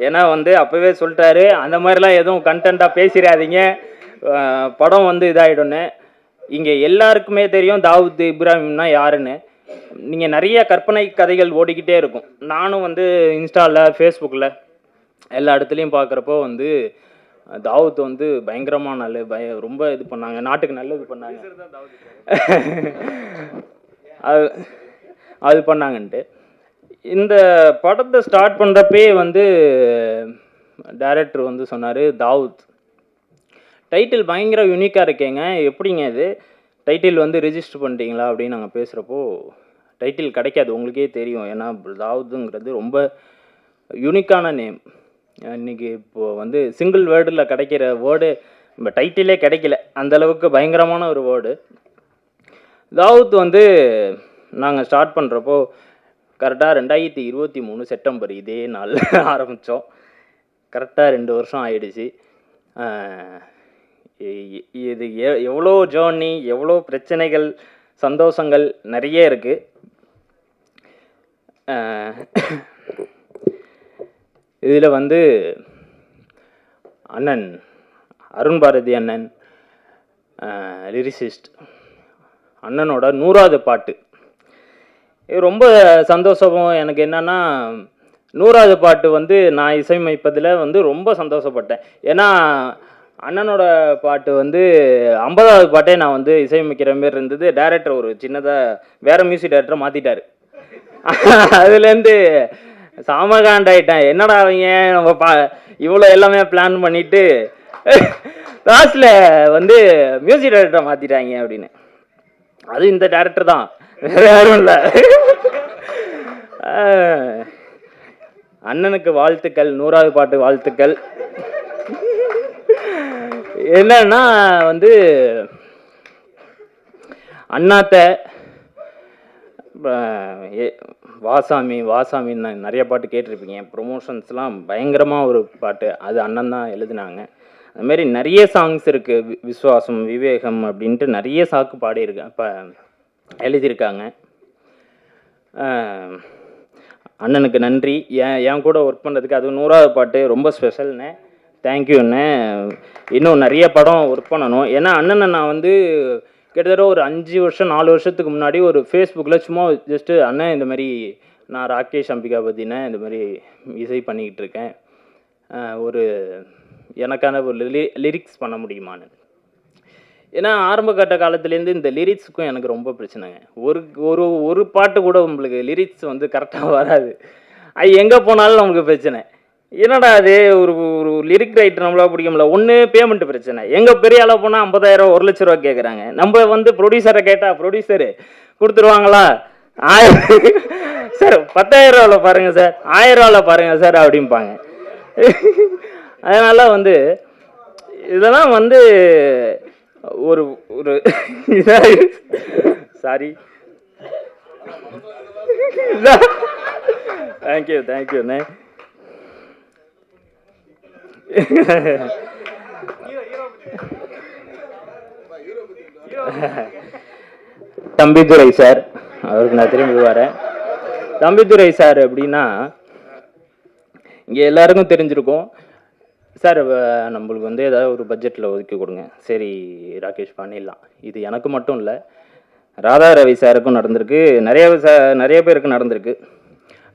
ஏன்னா வந்து அப்போவே சொல்லிட்டாரு, அந்த மாதிரிலாம் எதுவும் கண்டென்ட்டாக பேசிடாதீங்க, படம் வந்து இதாகிடும்னு. இங்கே எல்லாருக்குமே தெரியும் தாவூத் இப்ராஹிம்னா யாருன்னு. நீங்கள் நிறைய கற்பனை கதைகள் ஓடிக்கிட்டே இருக்கும். நானும் வந்து இன்ஸ்டாவில், ஃபேஸ்புக்கில் எல்லா இடத்துலையும் பார்க்குறப்போ வந்து தாவூத் வந்து பயங்கரமான ஆள், ரொம்ப இது பண்ணாங்க, நாட்டுக்கு நல்லது பண்ணாங்க, அது பண்ணாங்கன்ட்டு. இந்த படத்தை ஸ்டார்ட் பண்ணுறப்பே வந்து டைரக்டர் வந்து சொன்னார், தாவூத் டைட்டில் பயங்கர யூனிக்காக இருக்கேங்க, எப்படிங்க இது டைட்டில் வந்து ரிஜிஸ்டர் பண்ணிட்டீங்களா அப்படின்னு நாங்கள் பேசுகிறப்போ, டைட்டில் கிடைக்காது உங்களுக்கே தெரியும், ஏன்னா தாவூத்துங்கிறது ரொம்ப யூனிக்கான நேம். இன்றைக்கி இப்போது வந்து சிங்கிள் வேர்டில் கிடைக்கிற வேர்டு நம்ம டைட்டிலே கிடைக்கல, அந்தளவுக்கு பயங்கரமான ஒரு வேர்டு. தாவூத் வந்து நாங்கள் ஸ்டார்ட் பண்ணுறப்போ கரெக்டாக 2023 செப்டம்பர் இதே நாள் ஆரம்பித்தோம். கரெக்டாக 2 வருஷம் ஆயிடுச்சு. இது எவ்வளோ ஜேர்னி, எவ்வளோ பிரச்சனைகள், சந்தோஷங்கள் நிறைய இருக்குது. இதில் வந்து அண்ணன் அருண் பாரதி அண்ணன் லிரிசிஸ்ட், அண்ணனோட 100வது பாட்டு, இது ரொம்ப சந்தோஷம். எனக்கு என்னென்னா 100வது பாட்டு வந்து நான் இசையமைப்பதில் வந்து ரொம்ப சந்தோஷப்பட்டேன். ஏன்னா அண்ணனோட பாட்டு வந்து 50வது பாட்டே நான் வந்து இசையமைக்கிற மாரி இருந்தது. டைரக்டர் ஒரு சின்னதாக வேறு மியூசிக் டைரக்டரை மாற்றிட்டார். அதுலேருந்து சாமகாண்டாயிட்டேன். என்னடா அவங்க நம்ம இவ்வளோ எல்லாமே பிளான் பண்ணிவிட்டு லாஸ்ட்டில் வந்து மியூசிக் டைரக்டரை மாற்றிட்டாங்க அப்படின்னு. அது இந்த டைரக்டர் தான், வேறு யாரும் இல்லை. அண்ணனுக்கு வாழ்த்துக்கள், 100வது பாட்டு வாழ்த்துக்கள். என்னன்னா வந்து அண்ணாத்த வாசாமின்னு நிறைய பாட்டு கேட்டிருப்பீங்க. ப்ரொமோஷன்ஸ்லாம் பயங்கரமாக ஒரு பாட்டு, அது அண்ணன் தான் எழுதினாங்க. அதுமாரி நிறைய சாங்ஸ் இருக்குது, விஸ்வாசம், விவேகம் அப்படின்ட்டு நிறைய சாக்கு பாடியிருக்கேன், இப்போ எழுதியிருக்காங்க. அண்ணனுக்கு நன்றி. என் கூட ஒர்க் பண்ணுறதுக்கு, அது 100வது பாட்டு ரொம்ப ஸ்பெஷல்ண்ணே. தேங்க்யூண்ணே. இன்னும் நிறைய படம் ஒர்க் பண்ணணும். ஏன்னா அண்ணனை நான் வந்து கிட்டத்தட்ட ஒரு 5 வருஷம் 4 வருஷத்துக்கு முன்னாடி ஒரு ஃபேஸ்புக்கில் சும்மா ஜஸ்ட்டு அண்ணன் இந்த மாதிரி நான் ராகேஷ் அம்பிகாபதினேன், இந்த மாதிரி இசை பண்ணிக்கிட்டு இருக்கேன், ஒரு எனக்கான ஒரு லிரிக்ஸ் பண்ண முடியுமான்னு. ஏன்னா ஆரம்ப கட்ட காலத்துலேருந்து இந்த லிரிக்ஸுக்கும் எனக்கு ரொம்ப பிரச்சனைங்க. ஒரு பாட்டு கூட உங்களுக்கு லிரிக்ஸ் வந்து கரெக்டாக வராது. அது எங்கே போனாலும் நமக்கு பிரச்சனை. என்னடா அது ஒரு லிரிக் ரைட்டர் நம்மளால் பிடிக்க முடியல. ஒன்று பேமெண்ட் பிரச்சனை, எங்கள் பெரிய ஆளாக போனால் 50,000 1 லட்ச ரூபா கேட்குறாங்க. நம்ம வந்து ப்ரொடியூசரை கேட்டால் ப்ரொடியூசரு கொடுத்துருவாங்களா, 1000 சார் 10,000 பாருங்கள் சார், 1000 பாருங்கள் சார் அப்படிம்பாங்க. அதனால் வந்து இதெல்லாம் வந்து ஒரு ஒரு சாரி, தேங்க்யூண்ணே. தம்பிதுரை சார், அவருக்கு நான் திரும்பி வரேன். தம்பிதுரை சார் அப்படின்னா இங்கே எல்லாருக்கும் தெரிஞ்சிருக்கும் சார். நம்மளுக்கு வந்து ஏதாவது ஒரு பட்ஜெட்டில் ஒதுக்கி கொடுங்க. சரி ராகேஷ் பண்ணிடலாம். இது எனக்கு மட்டும் இல்லை, ராதா ரவி சாருக்கும் நடந்திருக்கு, நிறைய பேருக்கு நடந்திருக்கு.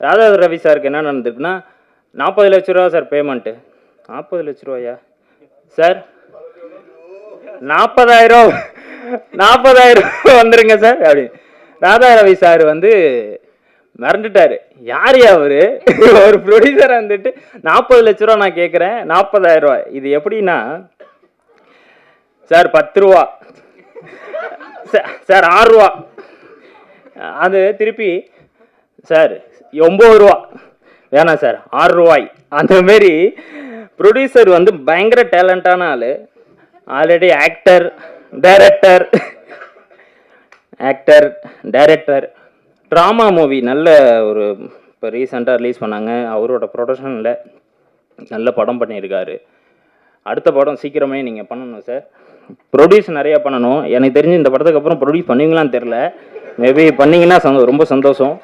ராதா ரவி சாருக்கு என்ன நடந்திருக்குன்னா 40 லட்ச ரூபா சார் பேமெண்ட்டு. 40 லட்ச ரூபாயா சார்? 40,000 வந்துருங்க சார் அப்படி. ராதா ரவி சார் வந்து மறந்துட்டாரு, யார் அவரு? ஒரு ப்ரொடியூசரை வந்துட்டு 40 லட்ச ரூபா நான் கேட்குறேன், 40,000. இது எப்படின்னா சார் 10 ரூபா சார், 6 ரூபா, அது திருப்பி சார் 9 ரூபா வேணாம் சார் 6 ரூபாய், அந்த மாரி ப்ரொடியூசர் வந்து பயங்கர டேலண்டான ஆள். Already actor, director drama movie நல்ல ஒரு இப்போ ரீசெண்டாக ரிலீஸ் பண்ணாங்க. அவரோட ப்ரொடக்ஷனில் நல்ல படம் பண்ணியிருக்காரு. அடுத்த படம் சீக்கிரமே நீங்கள் பண்ணணும் சார். ப்ரொடியூஸ் நிறையா பண்ணணும். எனக்கு தெரிஞ்சு இந்த படத்துக்கு அப்புறம் ப்ரொடியூஸ் பண்ணுவீங்களான்னு தெரில. மேபி பண்ணிங்கன்னா ரொம்ப சந்தோஷம்.